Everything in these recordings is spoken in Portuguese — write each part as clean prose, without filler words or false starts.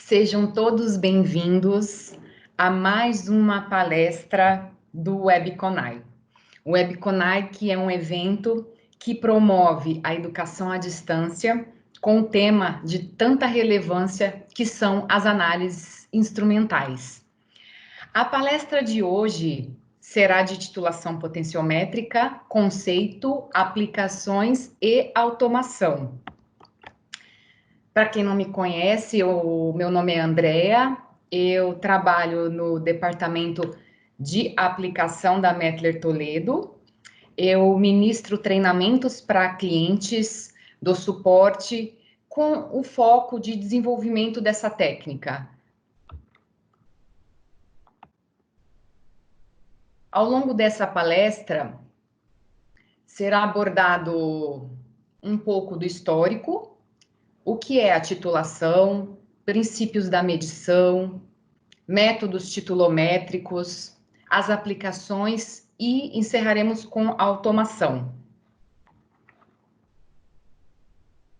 Sejam todos bem-vindos a mais uma palestra do Webconai. O Webconai, que é um evento que promove a educação à distância com o tema de tanta relevância que são as análises instrumentais. A palestra de hoje será de titulação potenciométrica, conceito, aplicações e automação. Para quem não me conhece, o meu nome é Andrea, eu trabalho no departamento de aplicação da Mettler Toledo, eu ministro treinamentos para clientes do suporte com o foco de desenvolvimento dessa técnica. Ao longo dessa palestra, será abordado um pouco do histórico, o que é a titulação, princípios da medição, métodos titulométricos, as aplicações e encerraremos com a automação.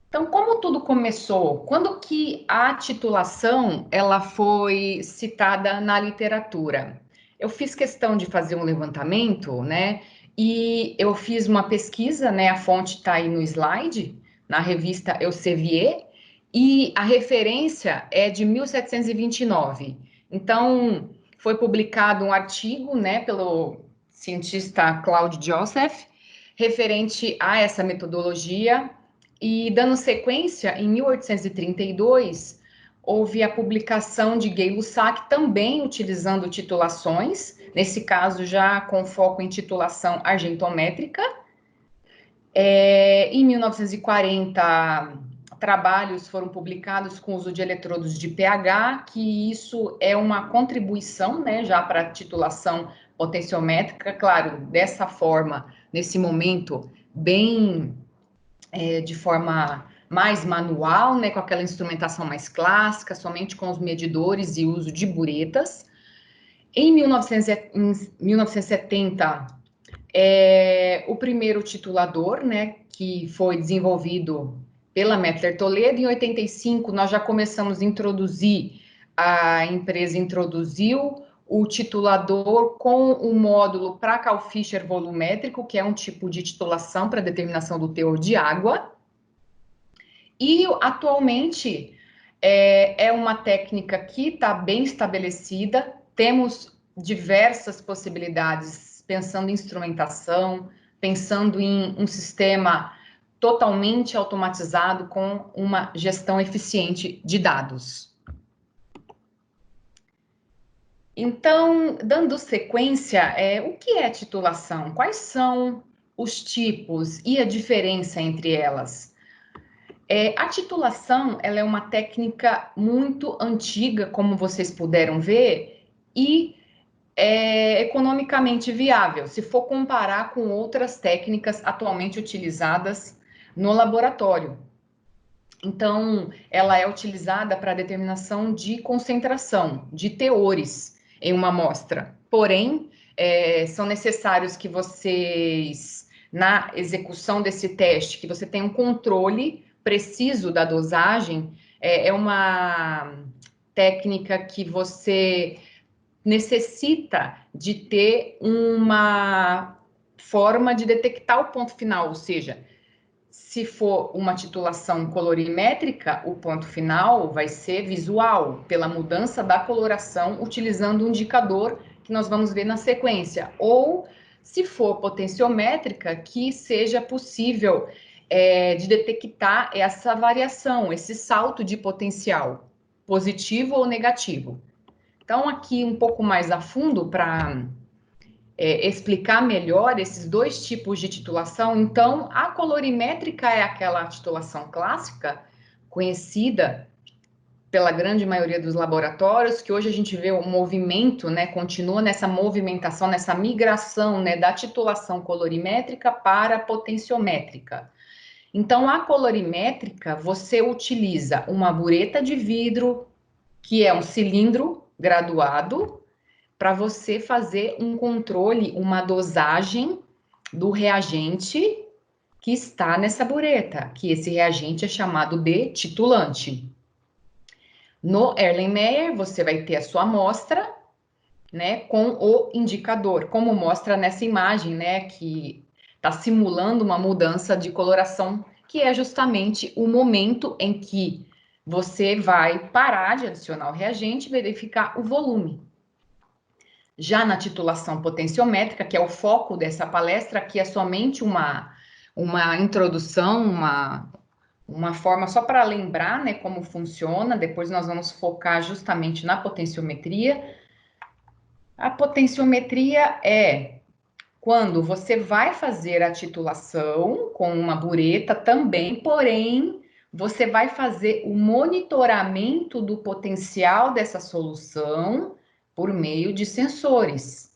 Então, como tudo começou? Quando que a titulação ela foi citada na literatura? Eu fiz questão de fazer um levantamento, né? E eu fiz uma pesquisa, né? A fonte está aí no slide, na revista Elsevier, e a referência é de 1729. Então, foi publicado um artigo, né, pelo cientista Claude Joseph, referente a essa metodologia. E dando sequência, em 1832, houve a publicação de Gay-Lussac, também utilizando titulações, nesse caso já com foco em titulação argentométrica. Em 1940, trabalhos foram publicados com uso de eletrodos de pH, que isso é uma contribuição, né, já para a titulação potenciométrica, claro, dessa forma, nesse momento, bem de forma mais manual, né, com aquela instrumentação mais clássica, somente com os medidores e uso de buretas. Em 1970, o primeiro titulador, né, que foi desenvolvido pela Mettler Toledo. Em 85, nós já começamos a introduzir, a empresa introduziu o titulador com o módulo para Cal-Fischer volumétrico, que é um tipo de titulação para determinação do teor de água. E atualmente é uma técnica que está bem estabelecida, temos diversas possibilidades, pensando em instrumentação, pensando em um sistema totalmente automatizado com uma gestão eficiente de dados. Então, dando sequência, o que é titulação? Quais são os tipos e a diferença entre elas? A titulação, ela é uma técnica muito antiga, como vocês puderam ver, e é economicamente viável, se for comparar com outras técnicas atualmente utilizadas no laboratório. Então, ela é utilizada para determinação de concentração de teores em uma amostra. Porém, são necessários que vocês, na execução desse teste, que você tenha um controle preciso da dosagem. É uma técnica que você necessita de ter uma forma de detectar o ponto final, ou seja, se for uma titulação colorimétrica, o ponto final vai ser visual, pela mudança da coloração, utilizando um indicador que nós vamos ver na sequência. Ou, se for potenciométrica, que seja possível de detectar essa variação, esse salto de potencial, positivo ou negativo. Então, aqui um pouco mais a fundo, para explicar melhor esses dois tipos de titulação. Então, a colorimétrica é aquela titulação clássica, conhecida pela grande maioria dos laboratórios, que hoje a gente vê o movimento, né, continua nessa movimentação, nessa migração, né, da titulação colorimétrica para a potenciométrica. Então, a colorimétrica, você utiliza uma bureta de vidro, que é um cilindro graduado, para você fazer um controle, uma dosagem do reagente que está nessa bureta, que esse reagente é chamado de titulante. No Erlenmeyer, você vai ter a sua amostra, né, com o indicador, como mostra nessa imagem, né, que está simulando uma mudança de coloração, que é justamente o momento em que você vai parar de adicionar o reagente e verificar o volume. Já na titulação potenciométrica, que é o foco dessa palestra, que é somente uma introdução, uma forma só para lembrar, né, como funciona, depois nós vamos focar justamente na potenciometria. A potenciometria é quando você vai fazer a titulação com uma bureta também, porém, você vai fazer o monitoramento do potencial dessa solução por meio de sensores.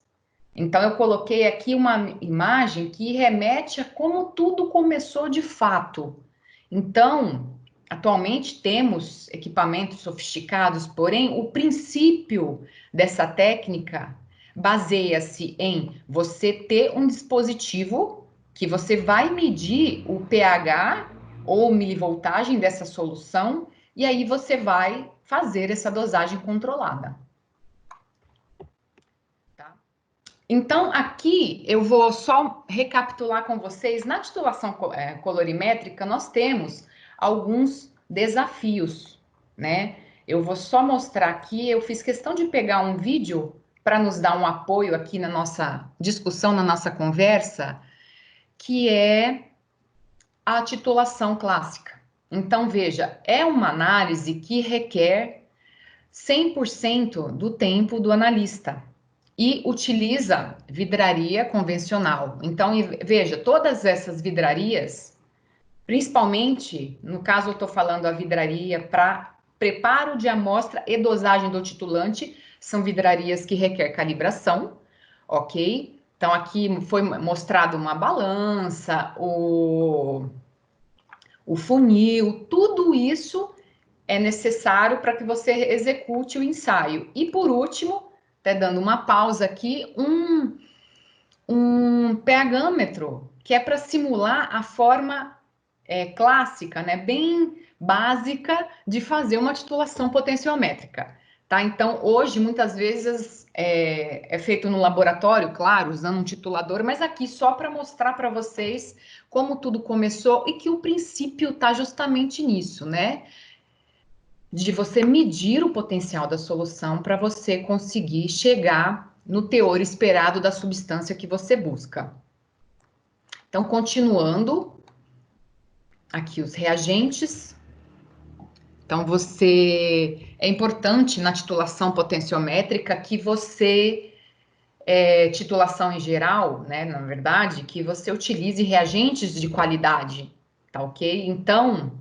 Então, eu coloquei aqui uma imagem que remete a como tudo começou de fato. Então, atualmente temos equipamentos sofisticados, porém, o princípio dessa técnica baseia-se em você ter um dispositivo que você vai medir o pH ou milivoltagem dessa solução, e aí você vai fazer essa dosagem controlada. Tá? Então, aqui eu vou só recapitular com vocês. Na titulação colorimétrica, nós temos alguns desafios, né? Eu vou só mostrar aqui. Eu fiz questão de pegar um vídeo para nos dar um apoio aqui na nossa discussão, na nossa conversa, que é a titulação clássica. Então, veja, é uma análise que requer 100% do tempo do analista e utiliza vidraria convencional. Então, veja, todas essas vidrarias, principalmente, no caso eu estou falando a vidraria para preparo de amostra e dosagem do titulante, são vidrarias que requer calibração, ok? Então, aqui foi mostrado uma balança, o funil, tudo isso é necessário para que você execute o ensaio. E por último, até dando uma pausa aqui, um pHmetro, que é para simular a forma clássica, né, bem básica de fazer uma titulação potenciométrica. Tá? Então, hoje, muitas vezes é feito no laboratório, claro, usando um titulador, mas aqui só para mostrar para vocês como tudo começou e que o princípio está justamente nisso, né? De você medir o potencial da solução para você conseguir chegar no teor esperado da substância que você busca. Então, continuando aqui os reagentes. Então, é importante na titulação potenciométrica que você, titulação em geral, né, na verdade, que você utilize reagentes de qualidade, tá ok? Então,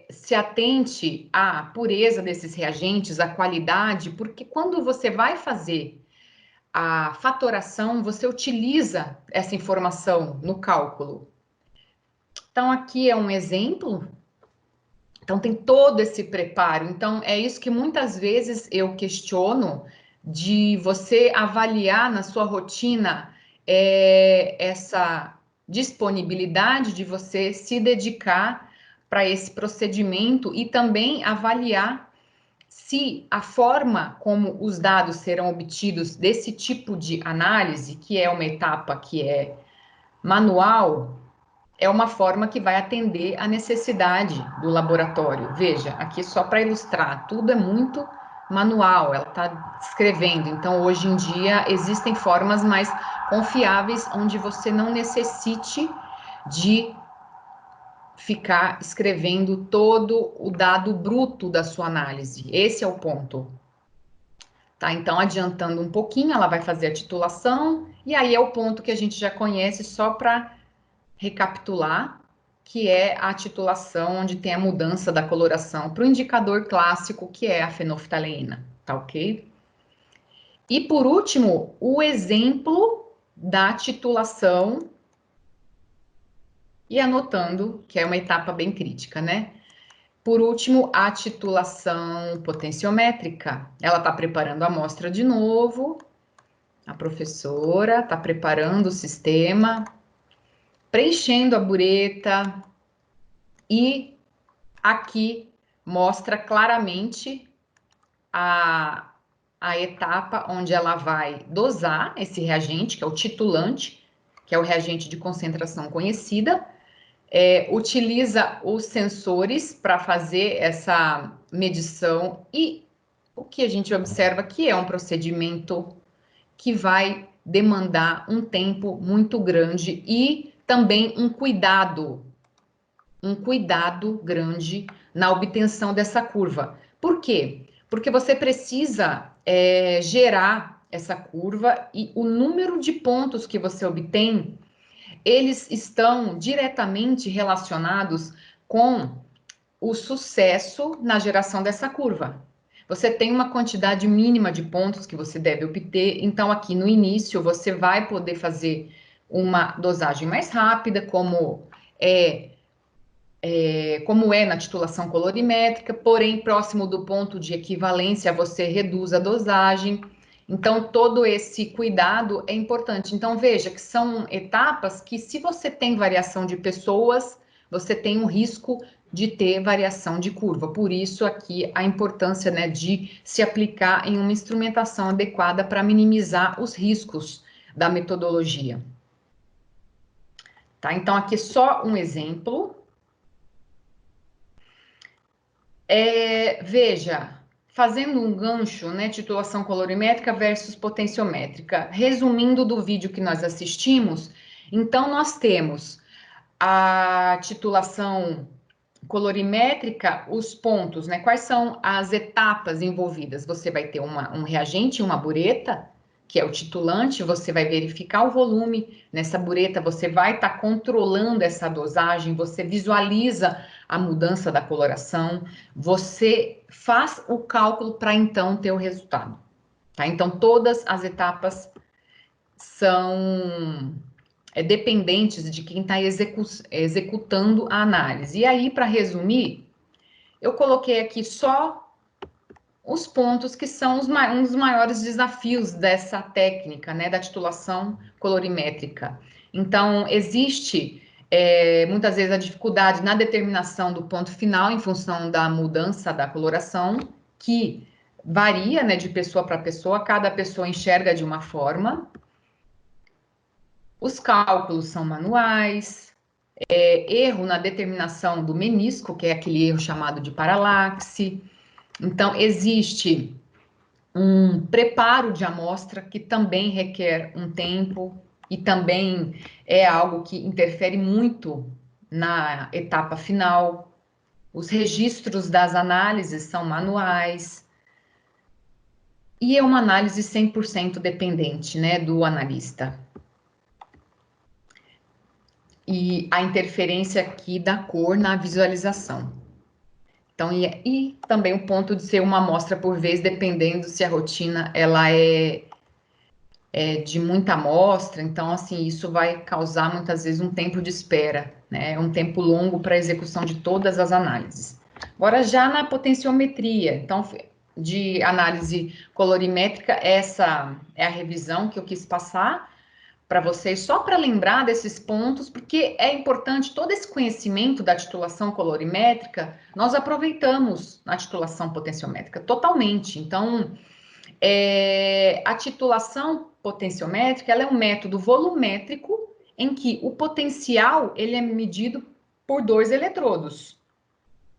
se atente à pureza desses reagentes, à qualidade, porque quando você vai fazer a fatoração, você utiliza essa informação no cálculo. Então, aqui é um exemplo. Então, tem todo esse preparo. Então, é isso que muitas vezes eu questiono de você avaliar na sua rotina essa disponibilidade de você se dedicar para esse procedimento e também avaliar se a forma como os dados serão obtidos desse tipo de análise, que é uma etapa que é manual, é uma forma que vai atender a necessidade do laboratório. Veja, aqui só para ilustrar, tudo é muito manual, ela está escrevendo. Então, hoje em dia, existem formas mais confiáveis onde você não necessite de ficar escrevendo todo o dado bruto da sua análise. Esse é o ponto. Tá, então, adiantando um pouquinho, ela vai fazer a titulação, e aí é o ponto que a gente já conhece, só para recapitular, que é a titulação, onde tem a mudança da coloração para o indicador clássico, que é a fenolftaleína, tá ok? E por último, o exemplo da titulação, e anotando, que é uma etapa bem crítica, né? Por último, a titulação potenciométrica. Ela está preparando a amostra de novo, a professora está preparando o sistema, preenchendo a bureta, e aqui mostra claramente a etapa onde ela vai dosar esse reagente, que é o titulante, que é o reagente de concentração conhecida, utiliza os sensores para fazer essa medição e o que a gente observa que é um procedimento que vai demandar um tempo muito grande e também um cuidado grande na obtenção dessa curva. Por quê? Porque você precisa gerar essa curva e o número de pontos que você obtém, eles estão diretamente relacionados com o sucesso na geração dessa curva. Você tem uma quantidade mínima de pontos que você deve obter, então aqui no início você vai poder fazer uma dosagem mais rápida, como na titulação colorimétrica, porém próximo do ponto de equivalência você reduz a dosagem. Então todo esse cuidado é importante. Então veja que são etapas que, se você tem variação de pessoas, você tem um risco de ter variação de curva. Por isso aqui a importância, né, de se aplicar em uma instrumentação adequada para minimizar os riscos da metodologia. Tá? Então aqui só um exemplo. Veja, fazendo um gancho, né, titulação colorimétrica versus potenciométrica. Resumindo do vídeo que nós assistimos, então nós temos a titulação colorimétrica, os pontos, né? Quais são as etapas envolvidas? Você vai ter um reagente, uma bureta, que é o titulante, você vai verificar o volume nessa bureta, você vai estar controlando essa dosagem, você visualiza a mudança da coloração, você faz o cálculo para então ter o resultado, tá? Então, todas as etapas são dependentes de quem está executando a análise. E aí, para resumir, eu coloquei aqui só os pontos que são um dos maiores desafios dessa técnica, né, da titulação colorimétrica. Então, existe muitas vezes a dificuldade na determinação do ponto final em função da mudança da coloração, que varia, né, de pessoa para pessoa, cada pessoa enxerga de uma forma. Os cálculos são manuais, erro na determinação do menisco, que é aquele erro chamado de paralaxe. Então, existe um preparo de amostra que também requer um tempo e também é algo que interfere muito na etapa final. Os registros das análises são manuais e é uma análise 100% dependente, né, do analista. E a interferência aqui da cor na visualização. Então, e também o ponto de ser uma amostra por vez, dependendo se a rotina ela é de muita amostra, então, assim, isso vai causar muitas vezes um tempo de espera, né? Um tempo longo para a execução de todas as análises. Agora, já na potenciometria, então, de análise colorimétrica, essa é a revisão que eu quis passar para vocês, só para lembrar desses pontos, porque é importante todo esse conhecimento da titulação colorimétrica, nós aproveitamos na titulação potenciométrica totalmente. Então, a titulação potenciométrica, ela é um método volumétrico em que o potencial ele é medido por 2 eletrodos.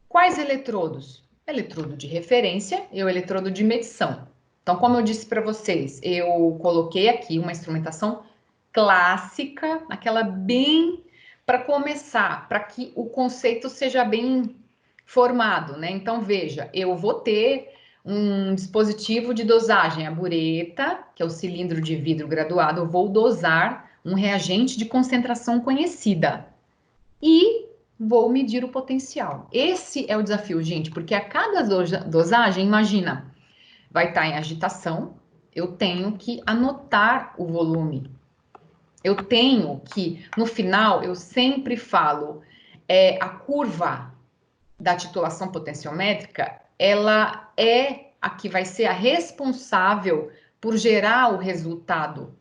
Quais eletrodos? Eletrodo de referência e o eletrodo de medição. Então, como eu disse para vocês, eu coloquei aqui uma instrumentação clássica, aquela bem para começar, para que o conceito seja bem formado, né? Então, veja, eu vou ter um dispositivo de dosagem, a bureta, que é o cilindro de vidro graduado, eu vou dosar um reagente de concentração conhecida e vou medir o potencial. Esse é o desafio, gente, porque a cada dosagem, imagina, vai estar em agitação, eu tenho que anotar o volume. Eu tenho que, no final, eu sempre falo, a curva da titulação potenciométrica, ela é a que vai ser a responsável por gerar o resultado.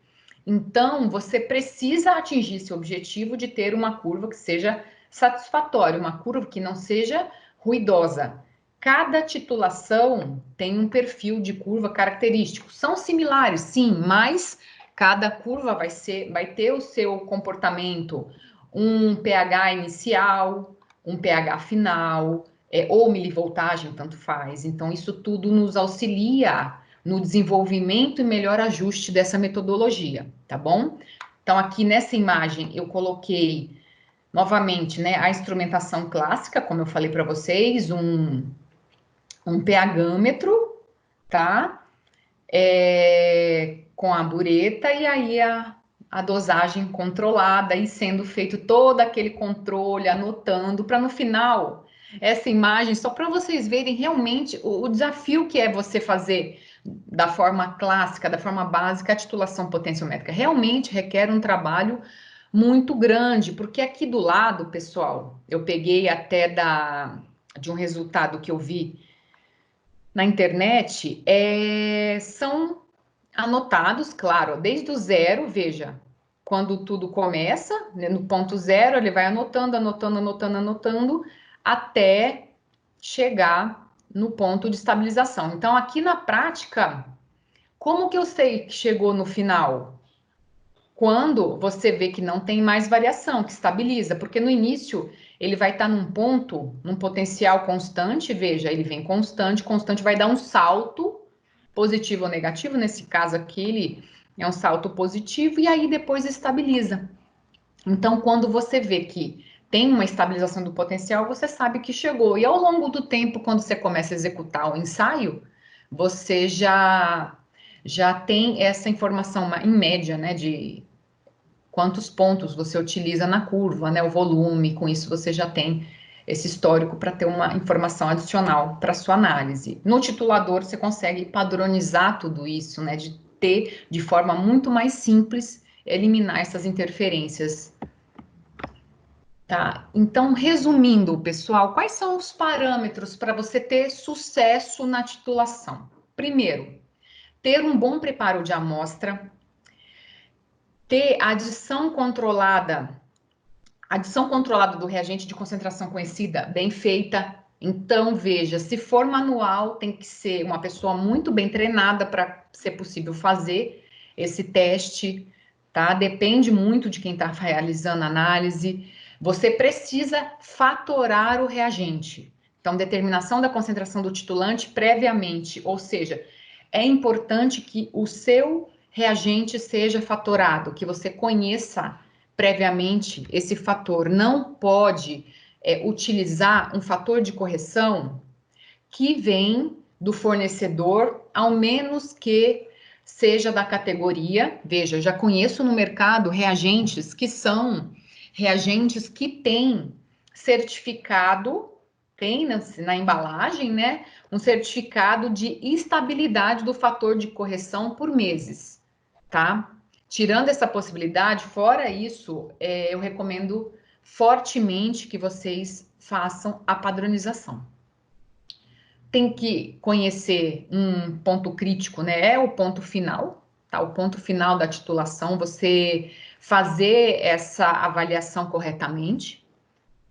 Então, você precisa atingir esse objetivo de ter uma curva que seja satisfatória, uma curva que não seja ruidosa. cada titulação tem um perfil de curva característico. São similares, sim, mas cada curva vai ter o seu comportamento, um pH inicial, um pH final, ou milivoltagem, tanto faz. Então, isso tudo nos auxilia no desenvolvimento e melhor ajuste dessa metodologia, tá bom? Então, aqui nessa imagem, eu coloquei novamente, né, a instrumentação clássica, como eu falei para vocês, um pHmetro, tá? Com a bureta e aí a dosagem controlada e sendo feito todo aquele controle, anotando, para no final, essa imagem, só para vocês verem realmente o desafio que é você fazer da forma clássica, da forma básica, a titulação potenciométrica. Realmente requer um trabalho muito grande, porque aqui do lado, pessoal, eu peguei até de um resultado que eu vi na internet, são anotados, claro, desde o zero, veja, quando tudo começa, né, no ponto zero, ele vai anotando, anotando, anotando, anotando, até chegar no ponto de estabilização. Então, aqui na prática, como que eu sei que chegou no final? Quando você vê que não tem mais variação, que estabiliza, porque no início ele vai estar num ponto, num potencial constante, veja, ele vem constante, constante vai dar um salto positivo ou negativo, nesse caso aqui ele é um salto positivo e aí depois estabiliza. Então, quando você vê que tem uma estabilização do potencial, você sabe que chegou. E ao longo do tempo, quando você começa a executar o ensaio, você já tem essa informação em média, né, de quantos pontos você utiliza na curva, né, o volume, com isso você já tem esse histórico para ter uma informação adicional para sua análise. No titulador você consegue padronizar tudo isso, né, de ter de forma muito mais simples, eliminar essas interferências. Tá? Então, resumindo, pessoal, quais são os parâmetros para você ter sucesso na titulação? Primeiro, ter um bom preparo de amostra, ter a adição controlada do reagente de concentração conhecida, bem feita. Então, veja, se for manual, tem que ser uma pessoa muito bem treinada para ser possível fazer esse teste, tá? Depende muito de quem está realizando a análise. Você precisa fatorar o reagente. Então, determinação da concentração do titulante previamente, ou seja, é importante que o seu reagente seja fatorado, que você conheça previamente esse fator. Não pode utilizar um fator de correção que vem do fornecedor, ao menos que seja da categoria. Veja, eu já conheço no mercado reagentes que são reagentes que têm certificado, tem na embalagem, né? Um certificado de estabilidade do fator de correção por meses, tá? Tirando essa possibilidade, fora isso, eu recomendo fortemente que vocês façam a padronização. Tem que conhecer um ponto crítico, né? É o ponto final, tá? O ponto final da titulação, você fazer essa avaliação corretamente,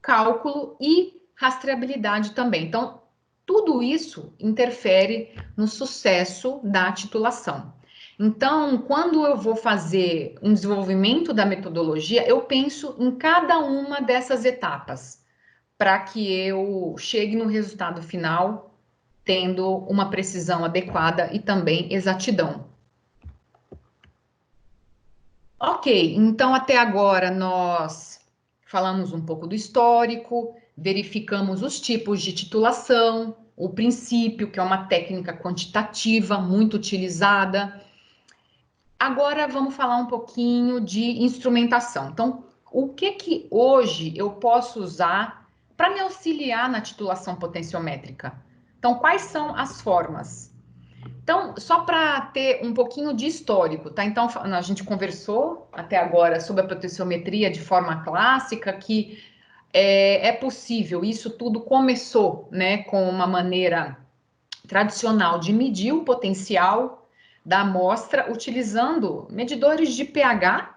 cálculo e rastreabilidade também. Então, tudo isso interfere no sucesso da titulação. Então, quando eu vou fazer um desenvolvimento da metodologia, eu penso em cada uma dessas etapas para que eu chegue no resultado final tendo uma precisão adequada e também exatidão. Ok, então até agora nós falamos um pouco do histórico, verificamos os tipos de titulação, o princípio, que é uma técnica quantitativa muito utilizada. Agora vamos falar um pouquinho de instrumentação. Então, o que hoje eu posso usar para me auxiliar na titulação potenciométrica? Então, quais são as formas? Então, só para ter um pouquinho de histórico, tá? Então, a gente conversou até agora sobre a potenciometria de forma clássica, que é possível, isso tudo começou, né, com uma maneira tradicional de medir o potencial da amostra utilizando medidores de pH,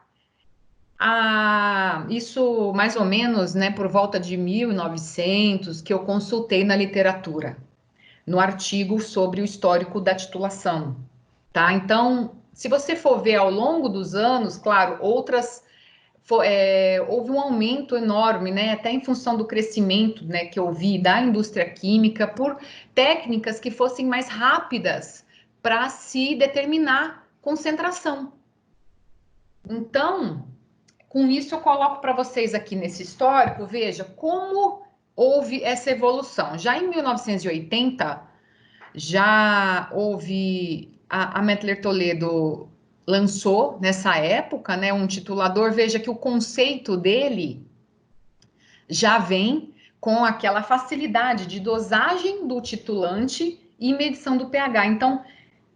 isso mais ou menos, né, por volta de 1900, que eu consultei na literatura. no artigo sobre o histórico da titulação, tá? Então, se você for ver ao longo dos anos, claro, houve um aumento enorme, né, até em função do crescimento, né, que eu vi da indústria química, por técnicas que fossem mais rápidas para se determinar concentração. Então, com isso eu coloco para vocês aqui nesse histórico, veja como houve essa evolução. Já em 1980, já houve a Mettler Toledo lançou nessa época, né, um titulador. Veja que o conceito dele já vem com aquela facilidade de dosagem do titulante e medição do pH. Então,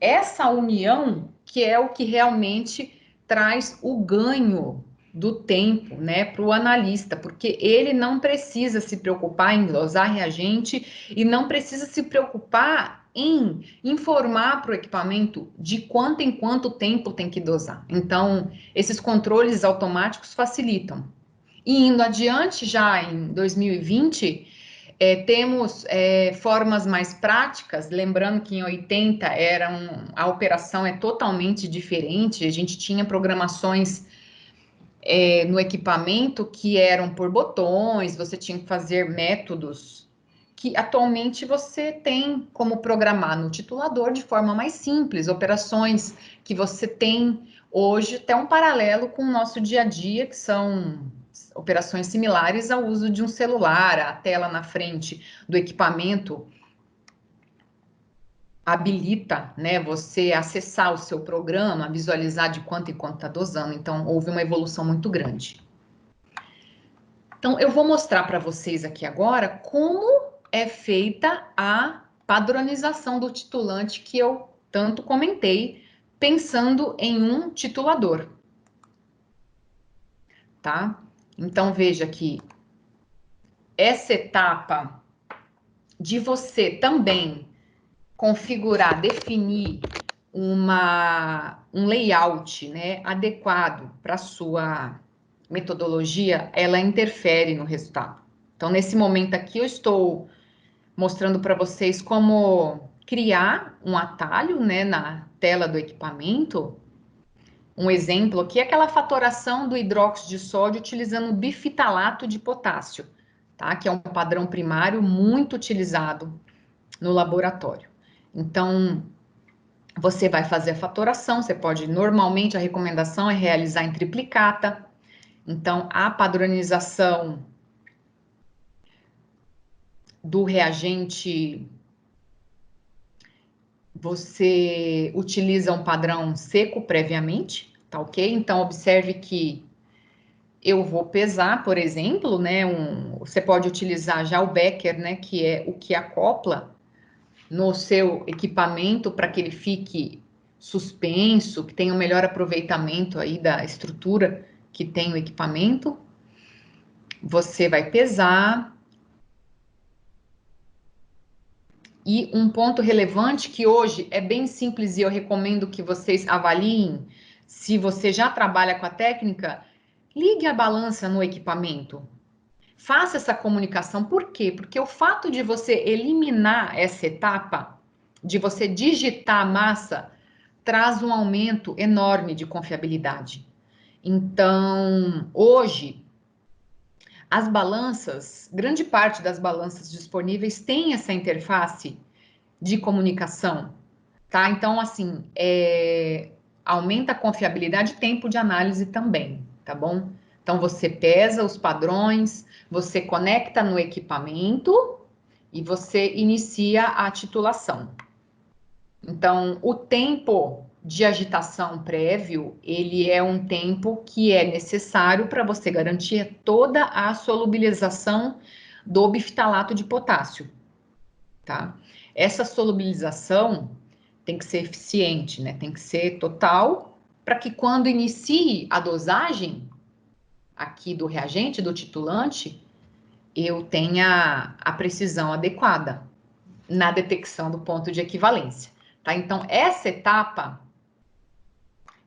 essa união que é o que realmente traz o ganho do tempo, né, para o analista, porque ele não precisa se preocupar em dosar reagente e não precisa se preocupar em informar para o equipamento de quanto em quanto tempo tem que dosar. Então, esses controles automáticos facilitam. E indo adiante, já em 2020, temos formas mais práticas, lembrando que em 80 a operação é totalmente diferente, a gente tinha programações no equipamento que eram por botões, você tinha que fazer métodos que atualmente você tem como programar no titulador de forma mais simples, operações que você tem hoje, até um paralelo com o nosso dia a dia, que são operações similares ao uso de um celular, a tela na frente do equipamento habilita, né, você acessar o seu programa, visualizar de quanto em quanto está dosando. Então, houve uma evolução muito grande. Então, eu vou mostrar para vocês aqui agora como é feita a padronização do titulante que eu tanto comentei, pensando em um titulador, tá? Então, veja que essa etapa de você também configurar, definir um layout, né, adequado para a sua metodologia, ela interfere no resultado. Então, nesse momento aqui, eu estou mostrando para vocês como criar um atalho, né, na tela do equipamento. Um exemplo aqui é aquela fatoração do hidróxido de sódio utilizando bifitalato de potássio, tá? Que é um padrão primário muito utilizado no laboratório. Então, você vai fazer a fatoração, você pode, normalmente a recomendação é realizar em triplicata. Então, a padronização do reagente, você utiliza um padrão seco previamente, tá ok? Então, observe que eu vou pesar, por exemplo, né, você pode utilizar já o Becker, né, que é o que acopla no seu equipamento para que ele fique suspenso, que tenha um melhor aproveitamento aí da estrutura que tem o equipamento. Você vai pesar. E um ponto relevante que hoje é bem simples e eu recomendo que vocês avaliem, se você já trabalha com a técnica, ligue a balança no equipamento. Faça essa comunicação. Por quê? Porque o fato de você eliminar essa etapa, de você digitar a massa, traz um aumento enorme de confiabilidade. Então, hoje, as balanças, grande parte das balanças disponíveis tem essa interface de comunicação, tá? Então, assim, aumenta a confiabilidade e tempo de análise também, tá bom? Então, você pesa os padrões, você conecta no equipamento e você inicia a titulação. Então, o tempo de agitação prévio, ele é um tempo que é necessário para você garantir toda a solubilização do bifitalato de potássio, tá? Essa solubilização tem que ser eficiente, né? Tem que ser total, para que quando inicie a dosagem aqui do reagente, do titulante, eu tenha a precisão adequada na detecção do ponto de equivalência, tá? Então, essa etapa,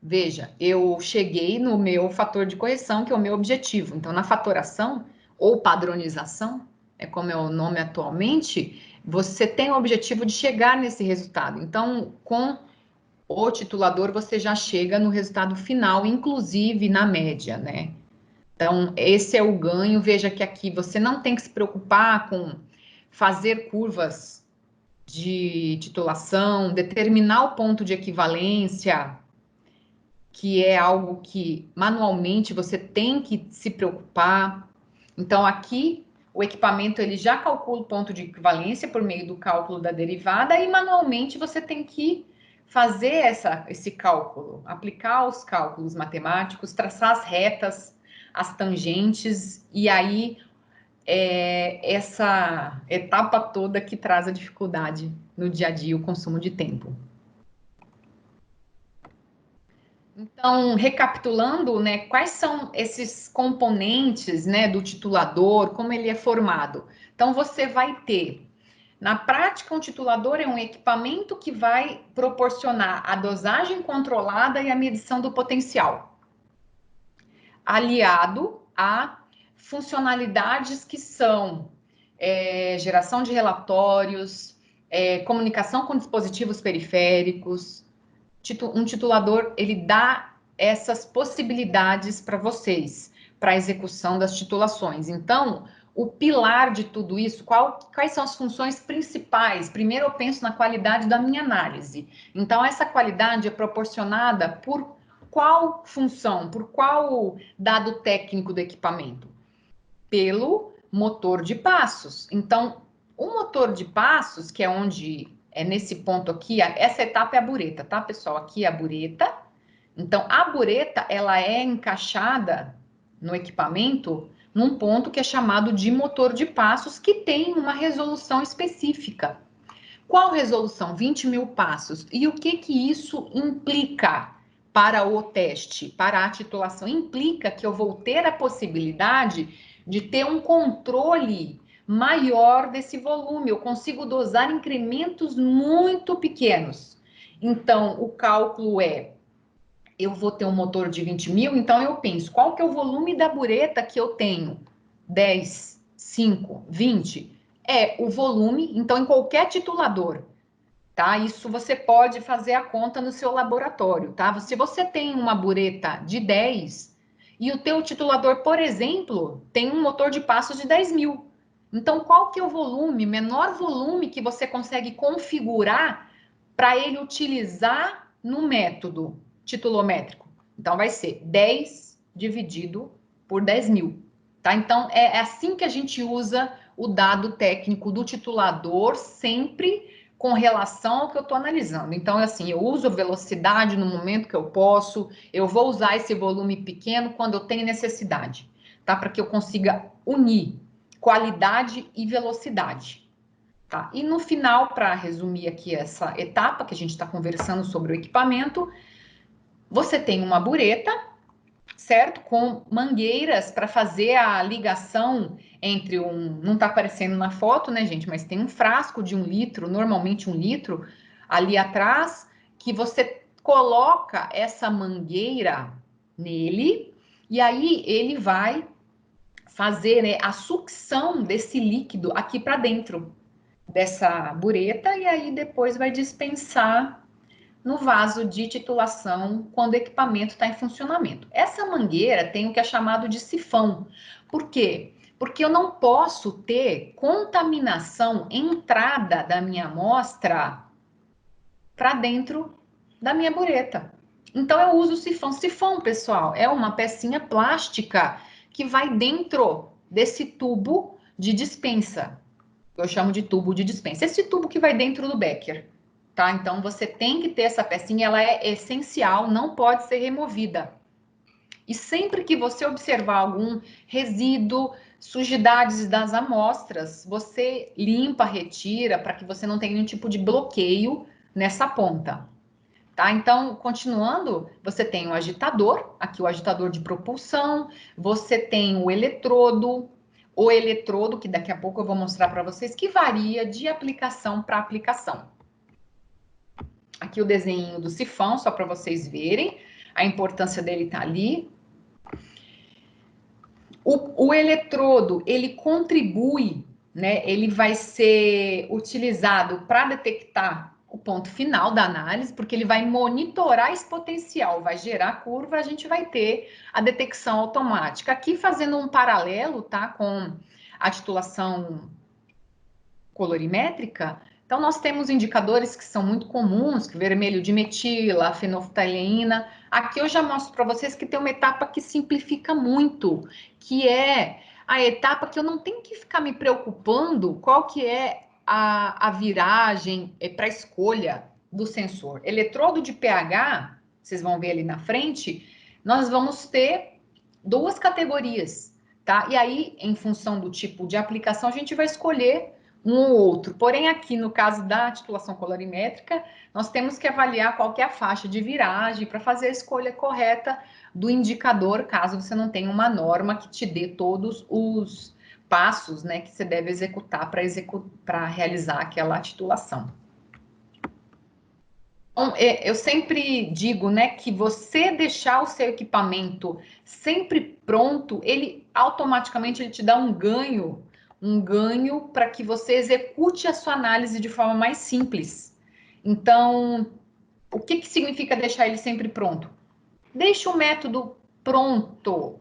veja, eu cheguei no meu fator de correção, que é o meu objetivo. Então, na fatoração ou padronização, é como é o nome atualmente, você tem o objetivo de chegar nesse resultado. Então, com o titulador, você já chega no resultado final, inclusive na média, né? Então, esse é o ganho. Veja que aqui você não tem que se preocupar com fazer curvas de titulação, determinar o ponto de equivalência, que é algo que manualmente você tem que se preocupar. Então, aqui o equipamento ele já calcula o ponto de equivalência por meio do cálculo da derivada e manualmente você tem que fazer esse cálculo, aplicar os cálculos matemáticos, traçar as retas, as tangentes, e aí essa etapa toda que traz a dificuldade no dia a dia, o consumo de tempo. Então, recapitulando, né, quais são esses componentes, né, do titulador, como ele é formado? Então, você vai ter, na prática, um titulador é um equipamento que vai proporcionar a dosagem controlada e a medição do potencial, aliado a funcionalidades que são geração de relatórios, comunicação com dispositivos periféricos. Um titulador, ele dá essas possibilidades para vocês, para a execução das titulações. Então, o pilar de tudo isso, quais são as funções principais? Primeiro, eu penso na qualidade da minha análise. Então, essa qualidade é proporcionada por qual função, por qual dado técnico do equipamento? Pelo motor de passos. Então, o motor de passos, que é onde nesse ponto aqui, essa etapa é a bureta, tá, pessoal? Aqui é a bureta. Então, a bureta, ela é encaixada no equipamento num ponto que é chamado de motor de passos, que tem uma resolução específica. Qual resolução? 20.000 passos. E o que isso implica para o teste, para a titulação? Implica que eu vou ter a possibilidade de ter um controle maior desse volume. Eu consigo dosar incrementos muito pequenos. Então, o cálculo eu vou ter um motor de 20.000, então eu penso, qual que é o volume da bureta que eu tenho? 10, 5, 20? É o volume, então em qualquer titulador, tá? Isso você pode fazer a conta no seu laboratório, tá? Se você tem uma bureta de 10 e o teu titulador, por exemplo, tem um motor de passos de 10.000, então qual que é o volume, menor volume que você consegue configurar para ele utilizar no método titulométrico? Então vai ser 10 dividido por 10.000, tá? Então é assim que a gente usa o dado técnico do titulador, sempre com relação ao que eu estou analisando. Então, assim, eu uso velocidade no momento que eu posso, eu vou usar esse volume pequeno quando eu tenho necessidade, tá? Para que eu consiga unir qualidade e velocidade, tá? E no final, para resumir aqui essa etapa que a gente está conversando sobre o equipamento, você tem uma bureta, certo? Com mangueiras para fazer a ligação entre não está aparecendo na foto, né, gente? Mas tem um frasco de 1 litro, normalmente 1 litro, ali atrás, que você coloca essa mangueira nele, e aí ele vai fazer, né, a sucção desse líquido aqui para dentro dessa bureta, e aí depois vai dispensar no vaso de titulação quando o equipamento está em funcionamento. Essa mangueira tem o que é chamado de sifão. Por quê? Porque eu não posso ter contaminação, entrada da minha amostra para dentro da minha bureta. Então eu uso o sifão. Sifão, pessoal, é uma pecinha plástica que vai dentro desse tubo de dispensa. Eu chamo de tubo de dispensa. Esse tubo que vai dentro do becker, tá? Então você tem que ter essa pecinha, ela é essencial, não pode ser removida. E sempre que você observar algum resíduo, sujidades das amostras, você limpa, retira, para que você não tenha nenhum tipo de bloqueio nessa ponta. Tá? Então, continuando, você tem o agitador, aqui o agitador de propulsão, você tem o eletrodo, que daqui a pouco eu vou mostrar para vocês, que varia de aplicação para aplicação. Aqui o desenho do sifão, só para vocês verem, a importância dele tá ali. O eletrodo, ele contribui né, ele vai ser utilizado para detectar o ponto final da análise, porque ele vai monitorar esse potencial, vai gerar curva, a gente vai ter a detecção automática. Aqui fazendo um paralelo, tá, com a titulação colorimétrica, então nós temos indicadores que são muito comuns, que vermelho de metila, fenolftaleína. Aqui eu já mostro para vocês que tem uma etapa que simplifica muito, que é a etapa que eu não tenho que ficar me preocupando qual que é a viragem para escolha do sensor. Eletrodo de pH, vocês vão ver ali na frente, nós vamos ter duas categorias, tá? E aí, em função do tipo de aplicação, a gente vai escolher um ou outro. Porém, aqui no caso da titulação colorimétrica, nós temos que avaliar qual que é a faixa de viragem para fazer a escolha correta do indicador, caso você não tenha uma norma que te dê todos os passos, né, que você deve executar para realizar aquela titulação. Então, eu sempre digo, né, que você deixar o seu equipamento sempre pronto, ele automaticamente ele te dá um ganho para que você execute a sua análise de forma mais simples. Então, o que significa deixar ele sempre pronto? Deixe o método pronto,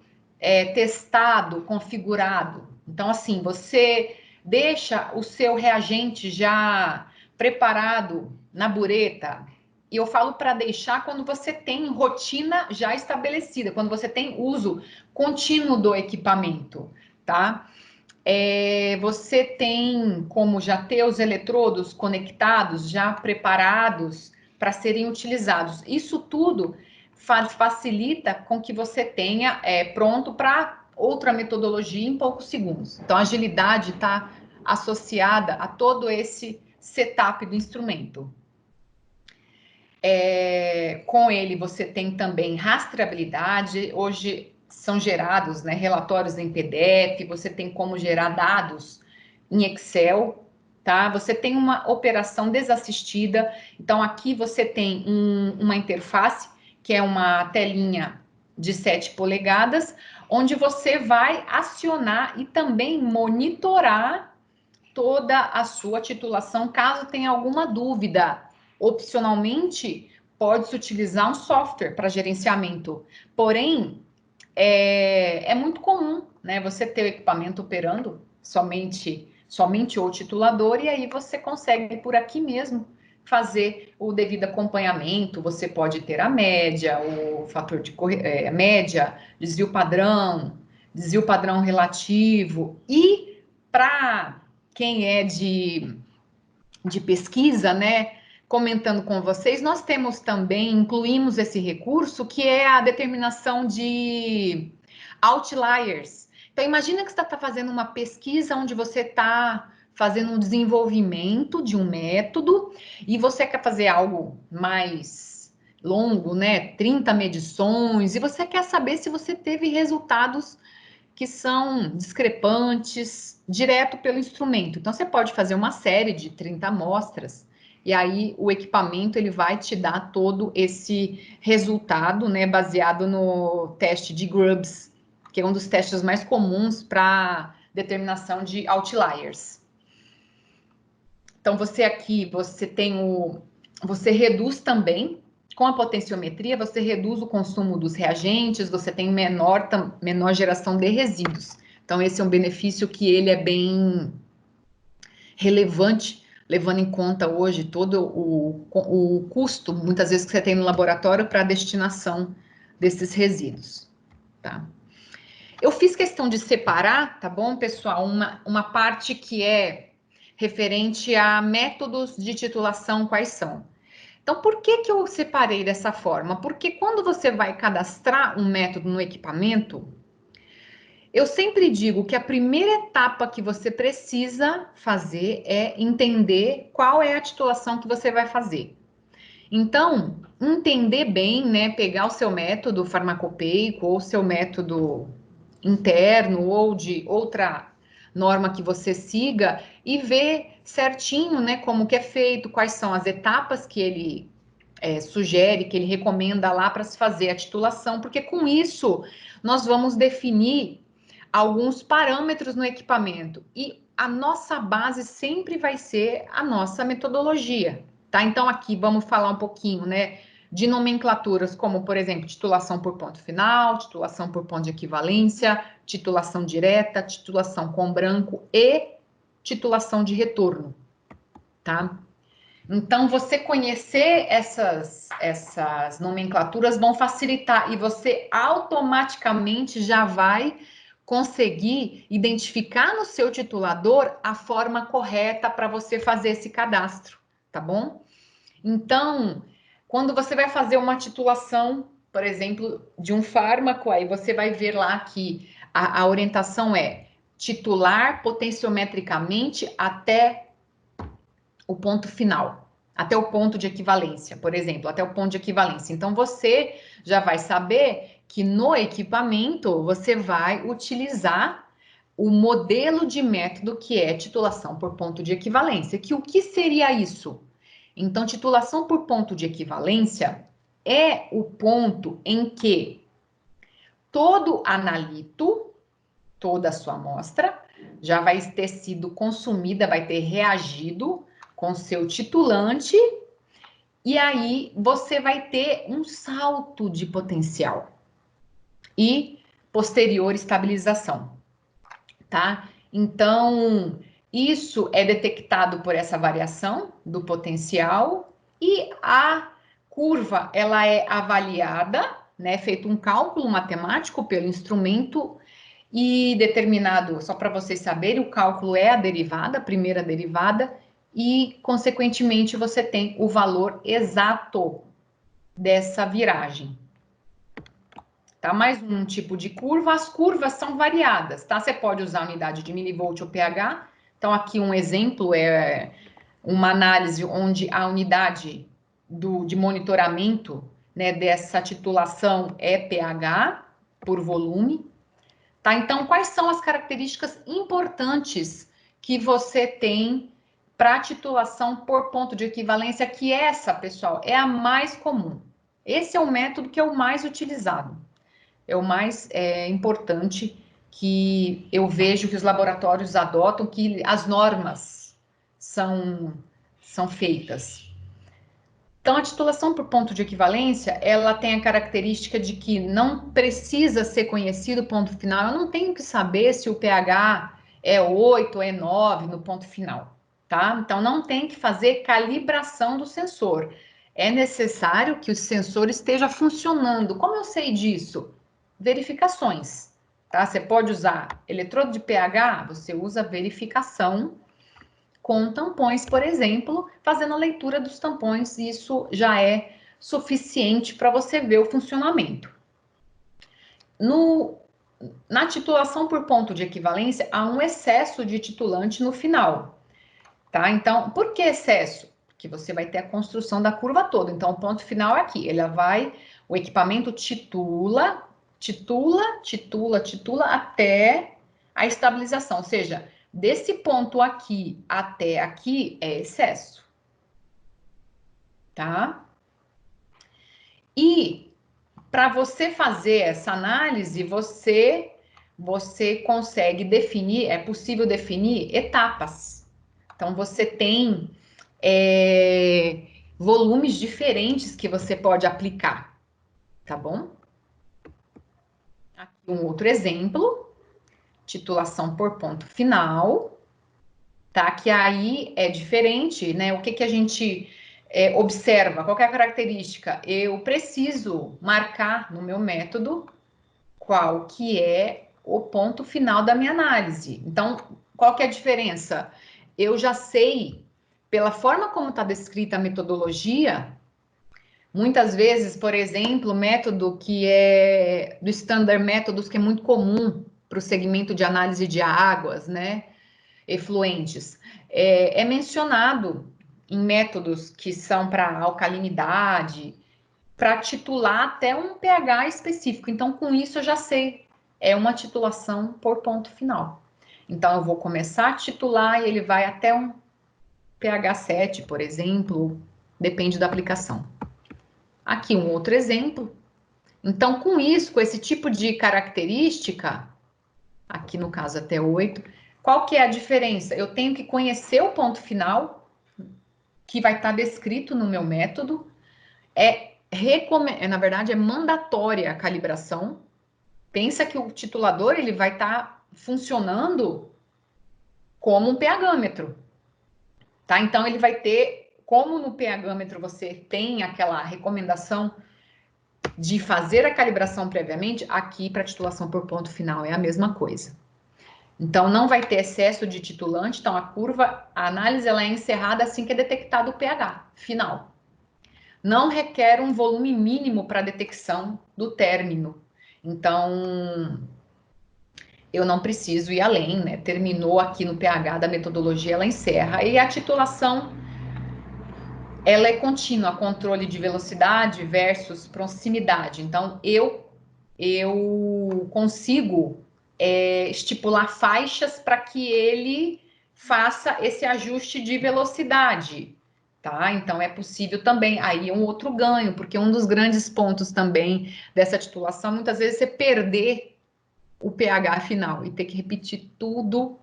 testado, configurado. Então, assim, você deixa o seu reagente já preparado na bureta. E eu falo para deixar quando você tem rotina já estabelecida, quando você tem uso contínuo do equipamento, tá? Você tem como já ter os eletrodos conectados, já preparados para serem utilizados. Isso tudo facilita com que você tenha pronto para outra metodologia em poucos segundos. Então, a agilidade está associada a todo esse setup do instrumento. Com ele, você tem também rastreabilidade. Hoje são gerados, né, relatórios em PDF, você tem como gerar dados em Excel, tá? Você tem uma operação desassistida. Então, aqui você tem uma interface, que é uma telinha de 7 polegadas, onde você vai acionar e também monitorar toda a sua titulação, caso tenha alguma dúvida. Opcionalmente, pode-se utilizar um software para gerenciamento. Porém, é muito comum, né? Você ter o equipamento operando somente o titulador, e aí você consegue por aqui mesmo fazer o devido acompanhamento. Você pode ter a média, o fator de média, desvio padrão relativo. E para quem é de pesquisa, né? Comentando com vocês, nós temos também, incluímos esse recurso, que é a determinação de outliers. Então, imagina que você está fazendo uma pesquisa onde você está fazendo um desenvolvimento de um método e você quer fazer algo mais longo, né? 30 medições, e você quer saber se você teve resultados que são discrepantes direto pelo instrumento. Então, você pode fazer uma série de 30 amostras, e aí o equipamento ele vai te dar todo esse resultado, né, baseado no teste de Grubbs, que é um dos testes mais comuns para determinação de outliers. Então, você reduz também, com a potenciometria, você reduz o consumo dos reagentes, você tem menor geração de resíduos. Então, esse é um benefício que ele é bem relevante, levando em conta hoje todo o custo, muitas vezes, que você tem no laboratório para a destinação desses resíduos, tá? Eu fiz questão de separar, tá bom, pessoal, uma parte que é referente a métodos de titulação, quais são. Então, por que eu separei dessa forma? Porque quando você vai cadastrar um método no equipamento, eu sempre digo que a primeira etapa que você precisa fazer é entender qual é a titulação que você vai fazer. Então, entender bem, né, pegar o seu método farmacopeico ou seu método interno ou de outra norma que você siga e ver certinho, né, como que é feito, quais são as etapas que ele sugere, que ele recomenda lá para se fazer a titulação, porque com isso nós vamos definir alguns parâmetros no equipamento. E a nossa base sempre vai ser a nossa metodologia, tá? Então, aqui vamos falar um pouquinho, né, de nomenclaturas, como, por exemplo, titulação por ponto final, titulação por ponto de equivalência, titulação direta, titulação com branco e titulação de retorno, tá? Então, você conhecer essas nomenclaturas vão facilitar e você automaticamente já vai conseguir identificar no seu titulador a forma correta para você fazer esse cadastro, tá bom? Então, quando você vai fazer uma titulação, por exemplo, de um fármaco, aí você vai ver lá que a orientação é titular potenciometricamente até o ponto final, até o ponto de equivalência, por exemplo, até o ponto de equivalência. Então, você já vai saber que no equipamento você vai utilizar o modelo de método que é titulação por ponto de equivalência. Que o que seria isso? Então, titulação por ponto de equivalência é o ponto em que todo analito, toda a sua amostra, já vai ter sido consumida, vai ter reagido com seu titulante, e aí você vai ter um salto de potencial e posterior estabilização, tá? Então, isso é detectado por essa variação do potencial e a curva, ela é avaliada, né? Feito um cálculo matemático pelo instrumento e determinado, só para vocês saberem, o cálculo é a derivada, a primeira derivada, e, consequentemente, você tem o valor exato dessa viragem. Tá? Mais um tipo de curva, as curvas são variadas, tá? Você pode usar a unidade de milivolt ou pH. Então, aqui um exemplo é uma análise onde a unidade de monitoramento, né, dessa titulação é pH por volume. Tá? Então, quais são as características importantes que você tem para titulação por ponto de equivalência, que essa, pessoal, é a mais comum. Esse é o método que é o mais utilizado, é o mais importante que eu vejo que os laboratórios adotam, que as normas são feitas. Então, a titulação por ponto de equivalência, ela tem a característica de que não precisa ser conhecido o ponto final. Eu não tenho que saber se o pH é 8 ou é 9 no ponto final, tá? Então, não tem que fazer calibração do sensor. É necessário que o sensor esteja funcionando. Como eu sei disso? Verificações, tá? Você pode usar eletrodo de pH, você usa verificação com tampões, por exemplo, fazendo a leitura dos tampões, isso já é suficiente para você ver o funcionamento. Na titulação por ponto de equivalência, há um excesso de titulante no final, tá? Então, por que excesso? Porque você vai ter a construção da curva toda. Então, o ponto final é aqui. O equipamento titula até a estabilização. Ou seja, desse ponto aqui até aqui é excesso, tá? E para você fazer essa análise, você consegue definir, é possível definir etapas. Então, você tem volumes diferentes que você pode aplicar, tá bom? Aqui um outro exemplo, titulação por ponto final, tá? Que aí é diferente, né? O que que a gente observa? Qual que é a característica? Eu preciso marcar no meu método qual que é o ponto final da minha análise. Então, qual que é a diferença? Eu já sei, pela forma como está descrita a metodologia, muitas vezes, por exemplo, o método que é do Standard Métodos, que é muito comum para o segmento de análise de águas, né, efluentes, é mencionado em métodos que são para alcalinidade, para titular até um pH específico. Então, com isso, eu já sei, é uma titulação por ponto final. Então, eu vou começar a titular e ele vai até um pH 7, por exemplo, depende da aplicação. Aqui um outro exemplo. Então, com isso, com esse tipo de característica, aqui no caso até 8, Qual que é a diferença? Eu tenho que conhecer o ponto final, que vai estar descrito no meu método. Na verdade, é mandatória a calibração. Pensa que o titulador ele vai estar funcionando como um pHmetro, tá? Então ele vai ter, como no pHmetro você tem aquela recomendação de fazer a calibração previamente, aqui para titulação por ponto final é a mesma coisa. Então não vai ter excesso de titulante, então a análise ela é encerrada assim que é detectado o pH final. Não requer um volume mínimo para detecção do término. Então, eu não preciso ir além, né? Terminou aqui no pH da metodologia, ela encerra. E a titulação, ela é contínua, controle de velocidade versus proximidade. Então, eu consigo estipular faixas para que ele faça esse ajuste de velocidade, tá? Então, é possível também, aí um outro ganho, porque um dos grandes pontos também dessa titulação, muitas vezes, é perder o pH final e ter que repetir tudo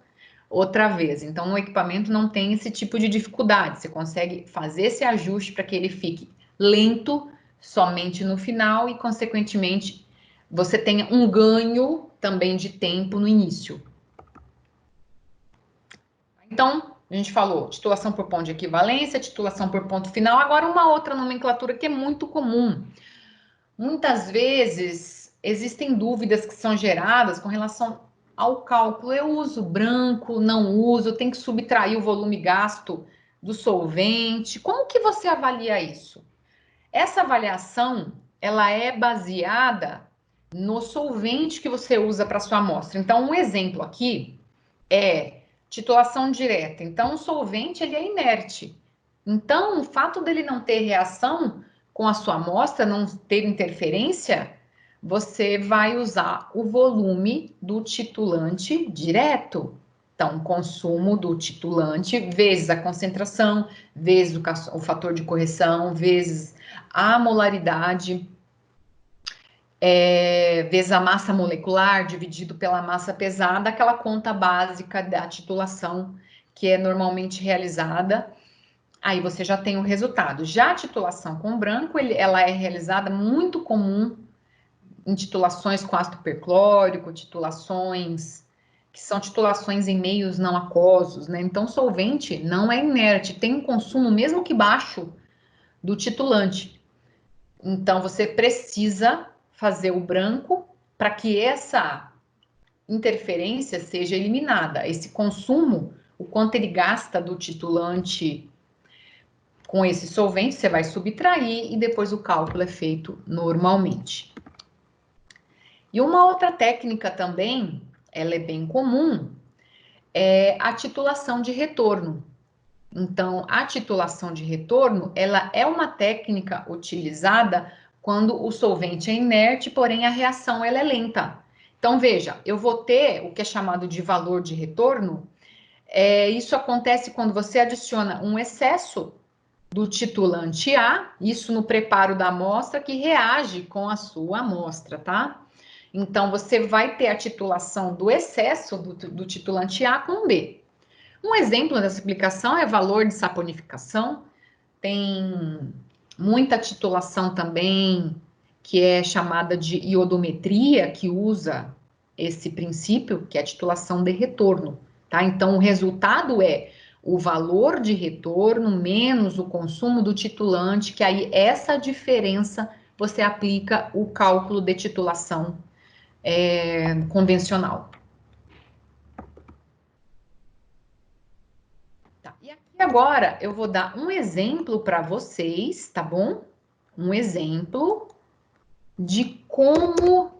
outra vez. Então, no equipamento não tem esse tipo de dificuldade. Você consegue fazer esse ajuste para que ele fique lento somente no final e, consequentemente, você tenha um ganho também de tempo no início. Então, a gente falou titulação por ponto de equivalência, titulação por ponto final. Agora, uma outra nomenclatura que é muito comum. Muitas vezes existem dúvidas que são geradas com relação ao cálculo. Eu uso branco, não uso, tem que subtrair o volume gasto do solvente. Como que você avalia isso? Essa avaliação, ela é baseada no solvente que você usa para sua amostra. Então, um exemplo aqui é titulação direta. Então, o solvente ele é inerte. Então, o fato dele não ter reação com a sua amostra, não ter interferência, você vai usar o volume do titulante direto. Então, consumo do titulante vezes a concentração, vezes o fator de correção, vezes a molaridade, vezes a massa molecular dividido pela massa pesada, aquela conta básica da titulação que é normalmente realizada. Aí você já tem o resultado. Já a titulação com branco, ela é realizada muito comum em titulações com ácido perclórico, titulações que são titulações em meios não aquosos, né? Então, solvente não é inerte, tem um consumo, mesmo que baixo, do titulante. Então, você precisa fazer o branco para que essa interferência seja eliminada. Esse consumo, o quanto ele gasta do titulante com esse solvente, você vai subtrair e depois o cálculo é feito normalmente. E uma outra técnica também, ela é bem comum, é a titulação de retorno. Então, a titulação de retorno, ela é uma técnica utilizada quando o solvente é inerte, porém a reação ela é lenta. Então, veja, eu vou ter o que é chamado de valor de retorno. Isso acontece quando você adiciona um excesso do titulante A, isso no preparo da amostra, que reage com a sua amostra, tá? Então, você vai ter a titulação do excesso do titulante A com B. Um exemplo dessa aplicação é valor de saponificação. Tem muita titulação também que é chamada de iodometria, que usa esse princípio, que é a titulação de retorno, tá? Então, o resultado é o valor de retorno menos o consumo do titulante, que aí essa diferença você aplica o cálculo de titulação convencional. Tá. E aqui agora eu vou dar um exemplo para vocês, tá bom? Um exemplo de como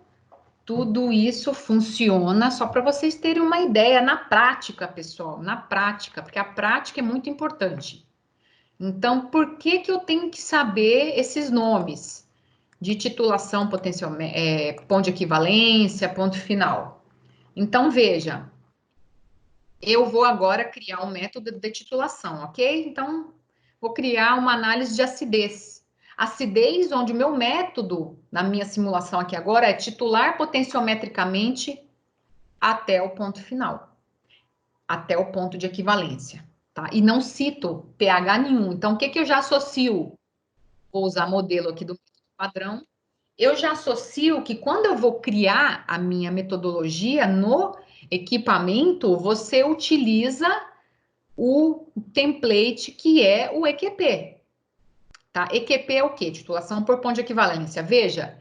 tudo isso funciona, só para vocês terem uma ideia na prática, pessoal, na prática, porque a prática é muito importante. Então, por que que eu tenho que saber esses nomes de titulação potencial, ponto de equivalência, ponto final? Então, veja, eu vou agora criar um método de titulação, ok? Então, vou criar uma análise de acidez. Acidez, onde o meu método, na minha simulação aqui agora, é titular potenciometricamente até o ponto final. até o ponto de equivalência, tá? E não cito pH nenhum. Então, o que eu já associo? Vou usar modelo aqui do padrão. Eu já associo que quando eu vou criar a minha metodologia no equipamento, você utiliza o template que é o EQP, tá? EQP é o quê? Titulação por ponto de equivalência. Veja,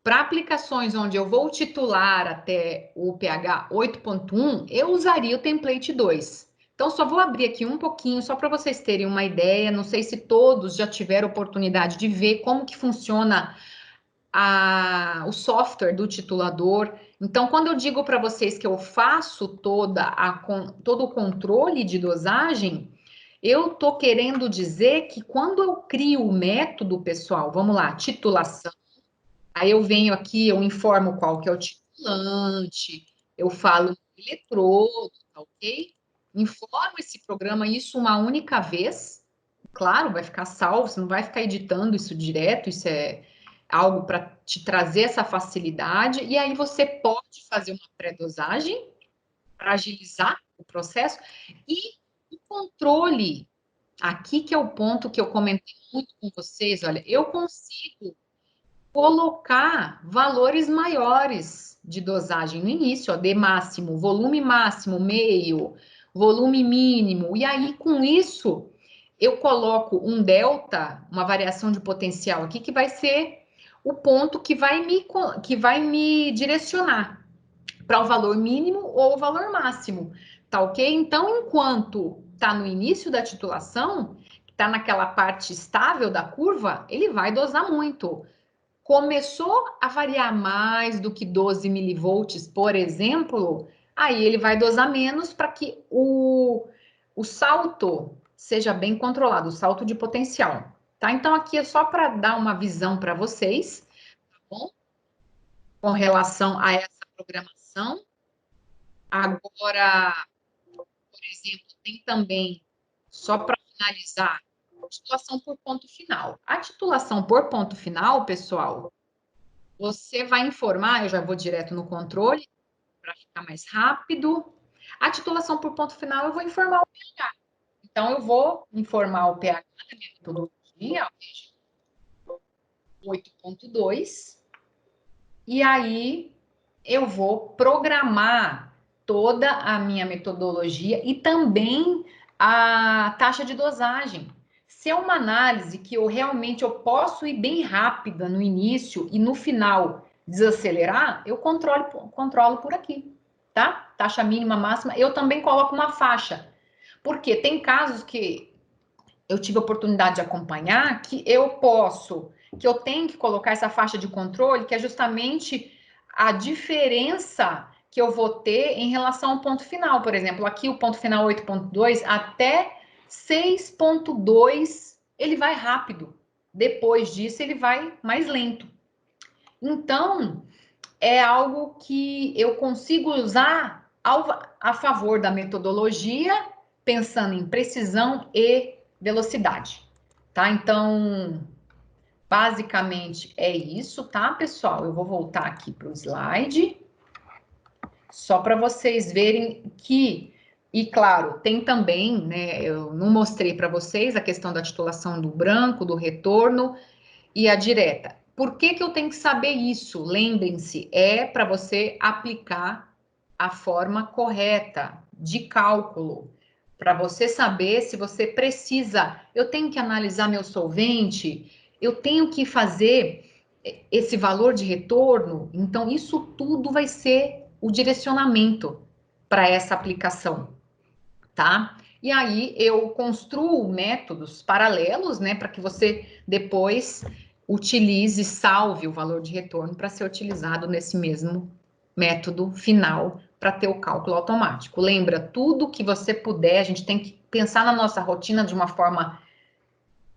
para aplicações onde eu vou titular até o pH 8.1, eu usaria o template 2. Então, só vou abrir aqui um pouquinho, só para vocês terem uma ideia. Não sei se todos já tiveram oportunidade de ver como que funciona o software do titulador. Então, quando eu digo para vocês que eu faço todo o controle de dosagem, eu estou querendo dizer que quando eu crio o método, pessoal, vamos lá, titulação, aí eu venho aqui, eu informo qual que é o titulante, eu falo o eletrodo, tá ok? Informo esse programa isso uma única vez, claro, vai ficar salvo, você não vai ficar editando isso direto, isso é algo para te trazer essa facilidade, e aí você pode fazer uma pré-dosagem para agilizar o processo, e o controle, aqui que é o ponto que eu comentei muito com vocês, olha, eu consigo colocar valores maiores de dosagem no início, ó, D máximo, volume máximo, meio, volume mínimo, e aí com isso eu coloco um delta, uma variação de potencial aqui, que vai ser o ponto que vai me direcionar para o valor mínimo ou o valor máximo, tá ok? Então, enquanto está no início da titulação, está naquela parte estável da curva, ele vai dosar muito. Começou a variar mais do que 12 milivolts, por exemplo, aí ele vai dosar menos para que o salto seja bem controlado, o salto de potencial, tá? Então, aqui é só para dar uma visão para vocês, tá bom? Com relação a essa programação. Agora, por exemplo, tem também, só para finalizar, a titulação por ponto final. A titulação por ponto final, pessoal, você vai informar, eu já vou direto no controle, para ficar mais rápido. A titulação por ponto final, eu vou informar o pH. Então, eu vou informar o pH da minha metodologia, 8.2, e aí eu vou programar toda a minha metodologia e também a taxa de dosagem. Se é uma análise que eu posso ir bem rápida no início e no final desacelerar, eu controlo por aqui, tá? Taxa mínima, máxima. Eu também coloco uma faixa, porque tem casos que eu tive a oportunidade de acompanhar que eu tenho que colocar essa faixa de controle, que é justamente a diferença que eu vou ter em relação ao ponto final. Por exemplo, aqui o ponto final 8.2 até 6.2 ele vai rápido. Depois disso, ele vai mais lento. Então, é algo que eu consigo usar a favor da metodologia, pensando em precisão e velocidade, tá? Então, basicamente é isso, tá, pessoal? Eu vou voltar aqui para o slide, só para vocês verem que, e claro, tem também, né? Eu não mostrei para vocês a questão da titulação do branco, do retorno e a direta. Por que que eu tenho que saber isso? Lembrem-se, é para você aplicar a forma correta de cálculo, para você saber se você precisa. Eu tenho que analisar meu solvente, eu tenho que fazer esse valor de retorno. Então, isso tudo vai ser o direcionamento para essa aplicação, tá? E aí eu construo métodos paralelos, né, para que você depois utilize, salve o valor de retorno para ser utilizado nesse mesmo método final para ter o cálculo automático. Lembra, tudo que você puder, a gente tem que pensar na nossa rotina de uma forma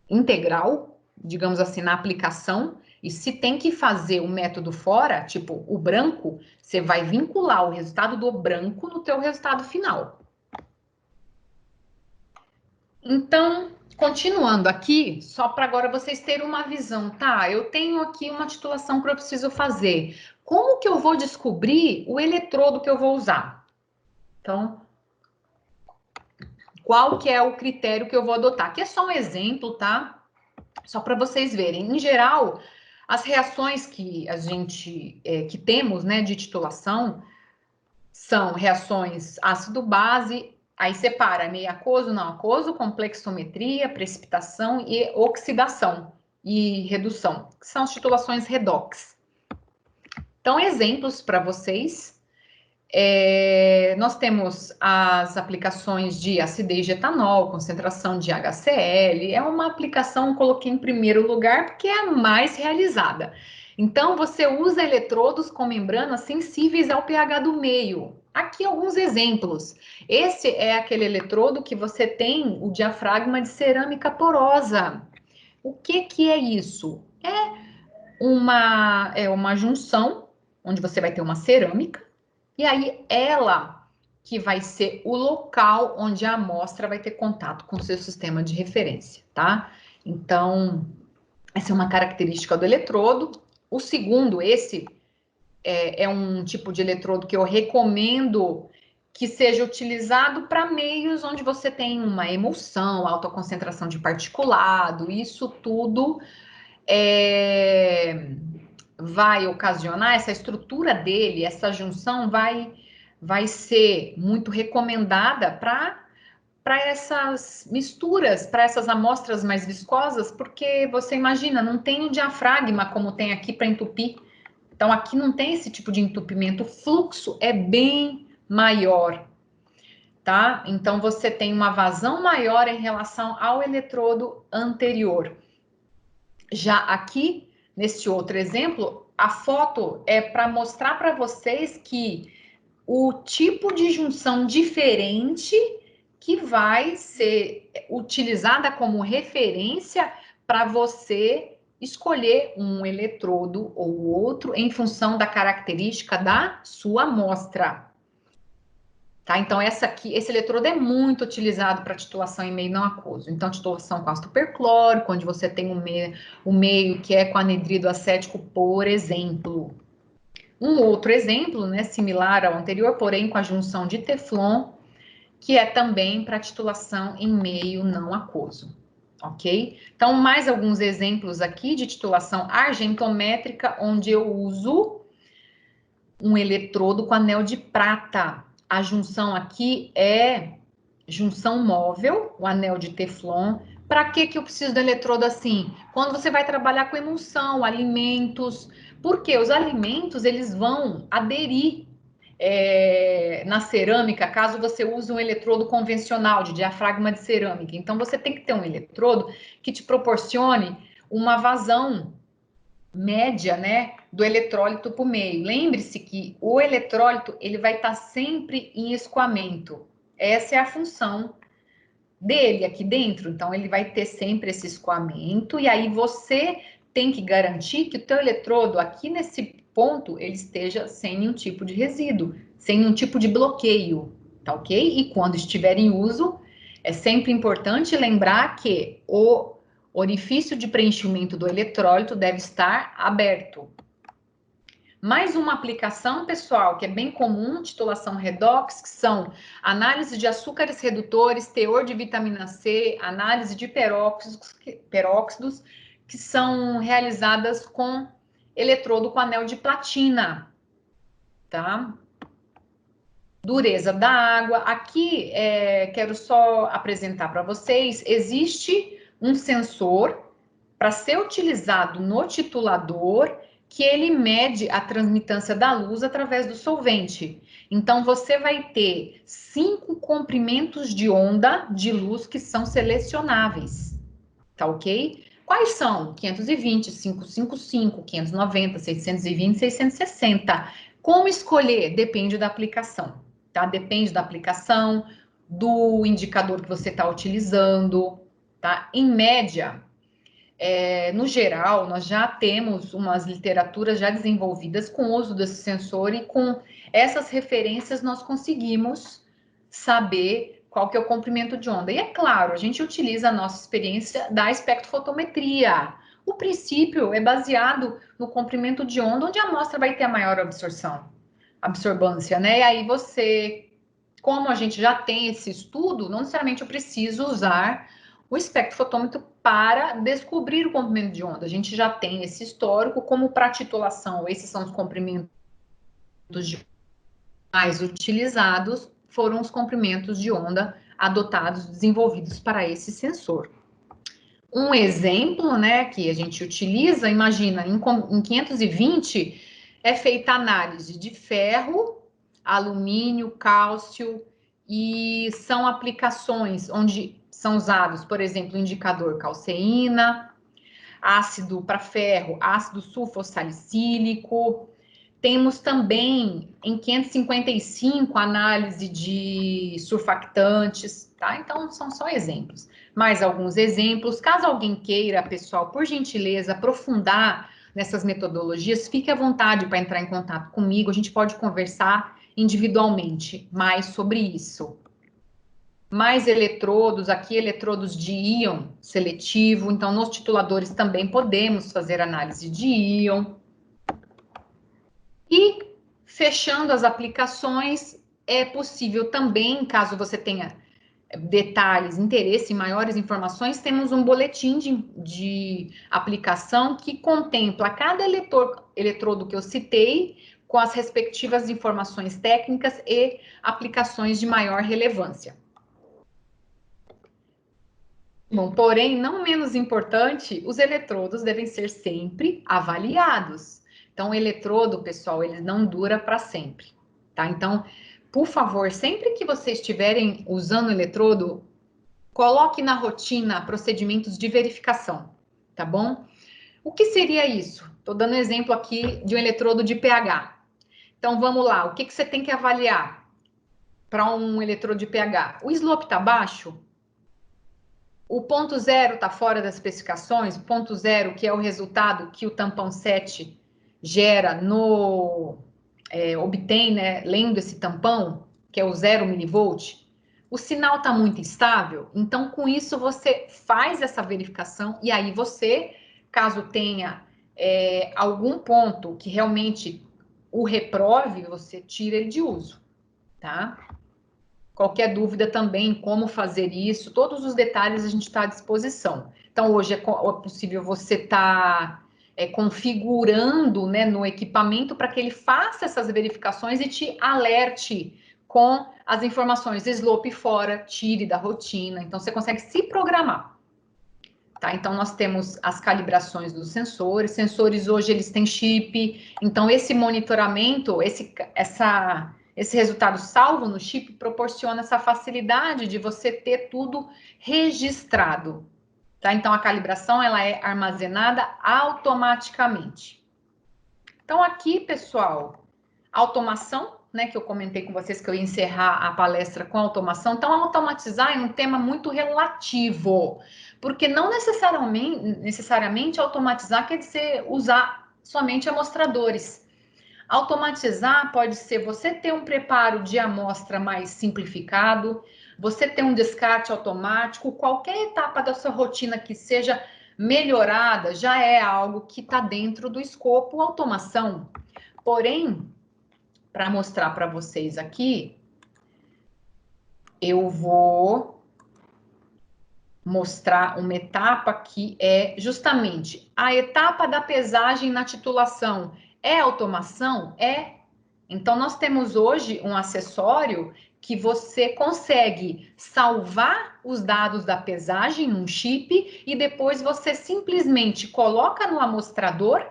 integral, digamos assim, na aplicação. E se tem que fazer o método fora, tipo o branco, você vai vincular o resultado do branco no teu resultado final. Então, continuando aqui, só para agora vocês terem uma visão, tá? Eu tenho aqui uma titulação que eu preciso fazer. Como que eu vou descobrir o eletrodo que eu vou usar? Então, qual que é o critério que eu vou adotar. Aqui é só um exemplo, tá? Só para vocês verem. Em geral, as reações que a gente que temos, né, de titulação são reações ácido-base, aí separa meio aquoso, não aquoso, complexometria, precipitação e oxidação e redução, que são as titulações redox. Então, exemplos para vocês. Nós temos as aplicações de acidez de etanol, concentração de HCl. É uma aplicação, coloquei em primeiro lugar, porque é a mais realizada. Então, você usa eletrodos com membranas sensíveis ao pH do meio. Aqui alguns exemplos. Esse é aquele eletrodo que você tem o diafragma de cerâmica porosa. O que é isso? É uma junção onde você vai ter uma cerâmica e aí ela que vai ser o local onde a amostra vai ter contato com o seu sistema de referência, tá? Então, essa é uma característica do eletrodo. O segundo, esse é um tipo de eletrodo que eu recomendo que seja utilizado para meios onde você tem uma emulsão, alta concentração de particulado, isso tudo vai ocasionar, essa estrutura dele, essa junção vai ser muito recomendada para essas misturas, para essas amostras mais viscosas, porque você imagina, não tem o diafragma como tem aqui para entupir. Então, aqui não tem esse tipo de entupimento, o fluxo é bem maior, tá? Então, você tem uma vazão maior em relação ao eletrodo anterior. Já aqui, nesse outro exemplo, a foto é para mostrar para vocês que o tipo de junção diferente que vai ser utilizada como referência para você escolher um eletrodo ou outro em função da característica da sua amostra. Tá? Então, esse eletrodo é muito utilizado para titulação em meio não aquoso. Então, titulação com ácido perclórico, onde você tem o meio que é com anidrido acético, por exemplo. Um outro exemplo, né, similar ao anterior, porém com a junção de Teflon, que é também para titulação em meio não aquoso, ok? Então, mais alguns exemplos aqui de titulação argentométrica, onde eu uso um eletrodo com anel de prata. A junção aqui é junção móvel, o anel de Teflon. Para que eu preciso do eletrodo assim? Quando você vai trabalhar com emulsão, alimentos, porque os alimentos eles vão aderir na cerâmica, caso você use um eletrodo convencional de diafragma de cerâmica. Então você tem que ter um eletrodo que te proporcione uma vazão média, né, do eletrólito para o meio. Lembre-se que o eletrólito ele vai estar sempre em escoamento. Essa é a função dele aqui dentro. Então ele vai ter sempre esse escoamento e aí você tem que garantir que o teu eletrodo aqui nesse ponto ele esteja sem nenhum tipo de resíduo, sem nenhum tipo de bloqueio, tá ok? E quando estiver em uso, é sempre importante lembrar que o orifício de preenchimento do eletrólito deve estar aberto. Mais uma aplicação, pessoal, que é bem comum, titulação redox, que são análise de açúcares redutores, teor de vitamina C, análise de peróxidos que são realizadas com eletrodo com anel de platina, tá? Dureza da água. Aqui, quero só apresentar para vocês, existe um sensor para ser utilizado no titulador que ele mede a transmitância da luz através do solvente. Então, você vai ter 5 comprimentos de onda de luz que são selecionáveis, tá ok? Quais são? 520, 555, 590, 620, 660. Como escolher? Depende da aplicação, tá? Depende da aplicação, do indicador que você está utilizando, tá? Em média, no geral, nós já temos umas literaturas já desenvolvidas com o uso desse sensor e com essas referências nós conseguimos saber qual que é o comprimento de onda. E é claro, a gente utiliza a nossa experiência da espectrofotometria. O princípio é baseado no comprimento de onda, onde a amostra vai ter a maior absorção, absorbância, né? E aí você como a gente já tem esse estudo, não necessariamente eu preciso usar o espectrofotômetro para descobrir o comprimento de onda. A gente já tem esse histórico, como para titulação, esses são os comprimentos mais utilizados, foram os comprimentos de onda adotados, desenvolvidos para esse sensor. Um exemplo, né, que a gente utiliza, imagina, em 520 é feita análise de ferro, alumínio, cálcio, e são aplicações onde são usados, por exemplo, o indicador calceína, ácido para ferro, ácido sulfossalicílico. Temos também em 555 análise de surfactantes, tá? Então são só exemplos. Mais alguns exemplos. Caso alguém queira, pessoal, por gentileza, aprofundar nessas metodologias, fique à vontade para entrar em contato comigo. A gente pode conversar individualmente mais sobre isso. Mais eletrodos, aqui eletrodos de íon seletivo. Então, nos tituladores também podemos fazer análise de íon. E fechando as aplicações, é possível também, caso você tenha detalhes, interesse em maiores informações, temos um boletim de aplicação que contempla cada eletrodo que eu citei, com as respectivas informações técnicas e aplicações de maior relevância. Bom, porém, não menos importante, os eletrodos devem ser sempre avaliados. Então, o eletrodo, pessoal, ele não dura para sempre, tá? Então, por favor, sempre que vocês estiverem usando o eletrodo, coloque na rotina procedimentos de verificação, tá bom? O que seria isso? Estou dando exemplo aqui de um eletrodo de pH. Então, vamos lá, o que você tem que avaliar para um eletrodo de pH? O slope está baixo? O ponto zero está fora das especificações, o ponto zero, que é o resultado que o tampão 7 gera obtém, né, lendo esse tampão, que é o 0 milivolt, o sinal está muito instável, então com isso você faz essa verificação e aí você, caso tenha algum ponto que realmente o reprove, você tira ele de uso, tá? Qualquer dúvida também, como fazer isso, todos os detalhes a gente está à disposição. Então, hoje é possível você estar configurando, né, no equipamento para que ele faça essas verificações e te alerte com as informações slope fora, tire da rotina. Então, você consegue se programar. Tá? Então, nós temos as calibrações dos sensores. Sensores hoje eles têm chip. Então, esse monitoramento, esse resultado salvo no chip proporciona essa facilidade de você ter tudo registrado. Tá? Então, a calibração ela é armazenada automaticamente. Então, aqui, pessoal, automação, né, que eu comentei com vocês que eu ia encerrar a palestra com automação. Então, automatizar é um tema muito relativo, porque não necessariamente automatizar quer dizer usar somente amostradores. Automatizar pode ser você ter um preparo de amostra mais simplificado, você ter um descarte automático, qualquer etapa da sua rotina que seja melhorada já é algo que está dentro do escopo automação. Porém, para mostrar para vocês aqui, eu vou mostrar uma etapa que é justamente a etapa da pesagem na titulação. É automação? É. Então, nós temos hoje um acessório que você consegue salvar os dados da pesagem num chip e depois você simplesmente coloca no amostrador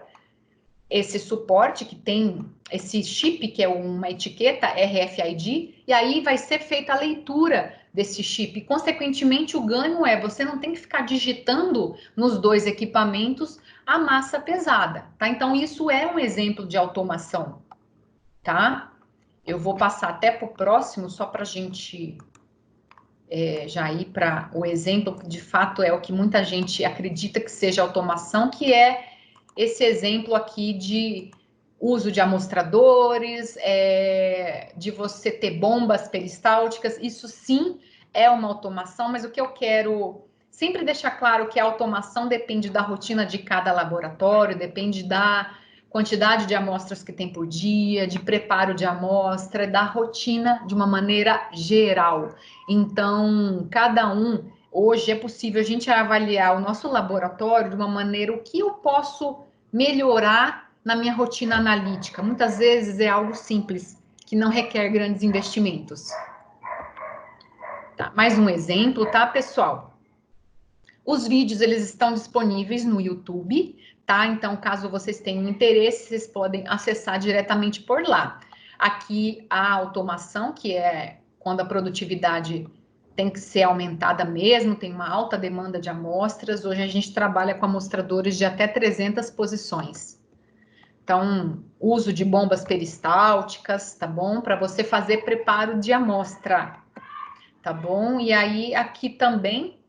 esse suporte que tem esse chip, que é uma etiqueta RFID, e aí vai ser feita a leitura desse chip. Consequentemente, o ganho é você não tem que ficar digitando nos dois equipamentos a massa pesada, tá? Então, isso é um exemplo de automação, tá? Eu vou passar até para o próximo, só para a gente já ir para o exemplo, que de fato é o que muita gente acredita que seja automação, que é esse exemplo aqui de uso de amostradores, de você ter bombas peristálticas, isso sim é uma automação, mas o que eu quero sempre deixar claro que a automação depende da rotina de cada laboratório, depende da quantidade de amostras que tem por dia, de preparo de amostra, da rotina de uma maneira geral. Então, cada um, hoje é possível a gente avaliar o nosso laboratório de uma maneira, o que eu posso melhorar na minha rotina analítica. Muitas vezes é algo simples, que não requer grandes investimentos. Tá, mais um exemplo, tá, pessoal? Os vídeos, eles estão disponíveis no YouTube, tá? Então, caso vocês tenham interesse, vocês podem acessar diretamente por lá. Aqui, a automação, que é quando a produtividade tem que ser aumentada mesmo, tem uma alta demanda de amostras. Hoje a gente trabalha com amostradores de até 300 posições. Então, uso de bombas peristálticas, tá bom? Para você fazer preparo de amostra, tá bom? E aí, aqui também,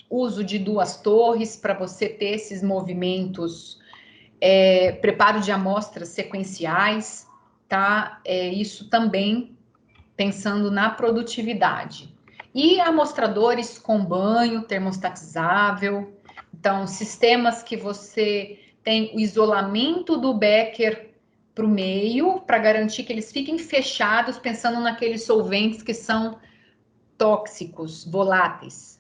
uso de 2 torres para você ter esses movimentos, preparo de amostras sequenciais, tá? Isso também pensando na produtividade. E amostradores com banho termostatizável, então sistemas que você tem o isolamento do becker para o meio, para garantir que eles fiquem fechados, pensando naqueles solventes que são tóxicos, voláteis.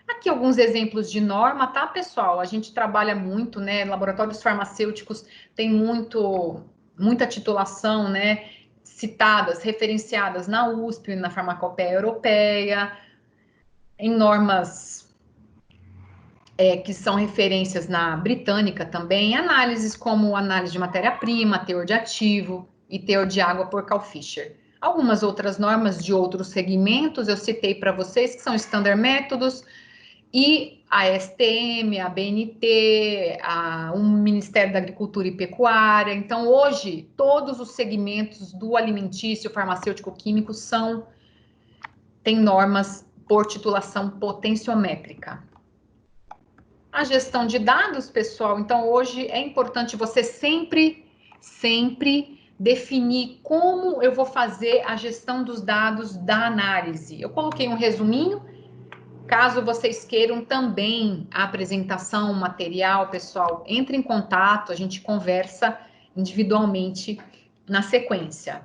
Aqui alguns exemplos de norma, tá, pessoal? A gente trabalha muito, né? Laboratórios farmacêuticos têm muita titulação, né? Citadas, referenciadas na USP, na Farmacopeia Europeia, em normas que são referências na britânica também, análises como análise de matéria-prima, teor de ativo e teor de água por Carl Fisher. Algumas outras normas de outros segmentos eu citei para vocês, que são standard métodos, e a STM, a BNT, o Ministério da Agricultura e Pecuária. Então, hoje, todos os segmentos do alimentício, farmacêutico, químico têm normas por titulação potenciométrica. A gestão de dados, pessoal, então, hoje é importante você sempre definir como eu vou fazer a gestão dos dados da análise. Eu coloquei um resuminho. Caso vocês queiram também a apresentação, o material, pessoal, entre em contato, a gente conversa individualmente na sequência.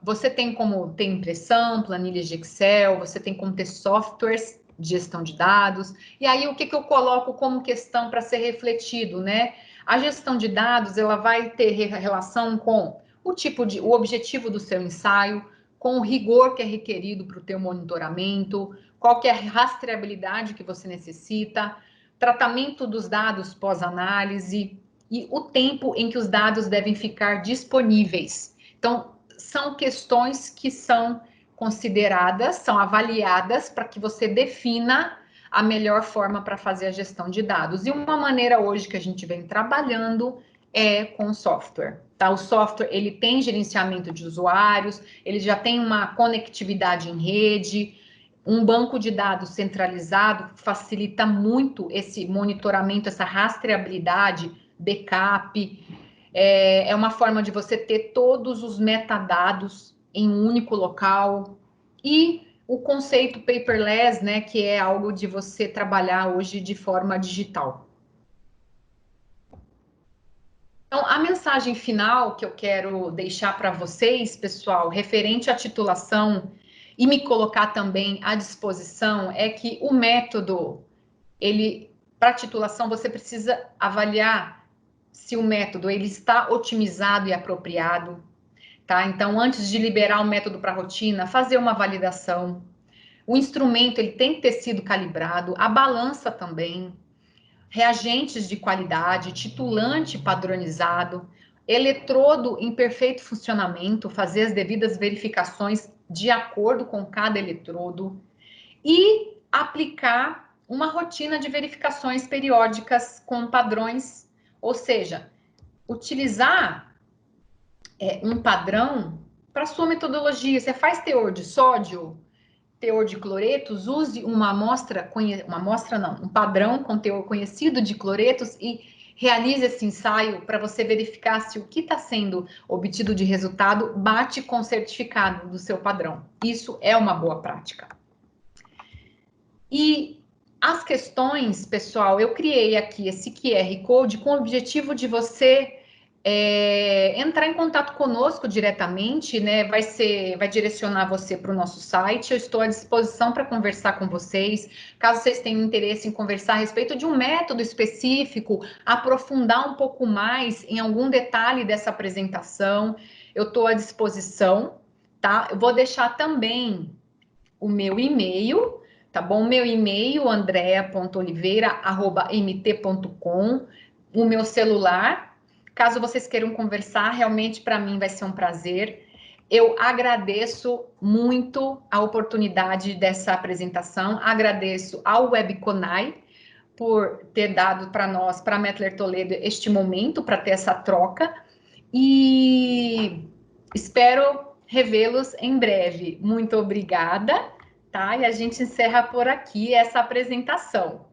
Você tem como ter impressão, planilhas de Excel, você tem como ter softwares de gestão de dados. E aí, o que eu coloco como questão para ser refletido, né? A gestão de dados, ela vai ter relação com o objetivo do seu ensaio, com o rigor que é requerido para o teu monitoramento, qual que é a rastreabilidade que você necessita, tratamento dos dados pós-análise e o tempo em que os dados devem ficar disponíveis. Então, são questões que são consideradas, são avaliadas para que você defina a melhor forma para fazer a gestão de dados. E uma maneira hoje que a gente vem trabalhando é com software. Tá? O software, ele tem gerenciamento de usuários, ele já tem uma conectividade em rede, um banco de dados centralizado facilita muito esse monitoramento, essa rastreabilidade, backup. É uma forma de você ter todos os metadados em um único local. E o conceito paperless, né, que é algo de você trabalhar hoje de forma digital. Então, a mensagem final que eu quero deixar para vocês, pessoal, referente à titulação e me colocar também à disposição, é que o método, para titulação, você precisa avaliar se o método ele está otimizado e apropriado, tá? Então, antes de liberar o método para rotina, fazer uma validação. O instrumento ele tem que ter sido calibrado, a balança também, reagentes de qualidade, titulante padronizado, eletrodo em perfeito funcionamento, fazer as devidas verificações de acordo com cada eletrodo e aplicar uma rotina de verificações periódicas com padrões, ou seja, utilizar um padrão para sua metodologia. Você faz teor de sódio, teor de cloretos, use um padrão com teor conhecido de cloretos e realize esse ensaio para você verificar se o que está sendo obtido de resultado bate com o certificado do seu padrão. Isso é uma boa prática. E As questões, pessoal, eu criei aqui esse QR Code com o objetivo de você entrar em contato conosco diretamente, né? Vai direcionar você para o nosso site. Eu estou à disposição para conversar com vocês. Caso vocês tenham interesse em conversar a respeito de um método específico, aprofundar um pouco mais em algum detalhe dessa apresentação, eu estou à disposição, tá? Eu vou deixar também o meu e-mail, tá bom? Meu e-mail, andrea.oliveira@mt.com, o meu celular. Caso vocês queiram conversar, realmente para mim vai ser um prazer. Eu agradeço muito a oportunidade dessa apresentação, agradeço ao Webconai por ter dado para nós, para a Mettler Toledo, este momento para ter essa troca e espero revê-los em breve. Muito obrigada, tá? E a gente encerra por aqui essa apresentação.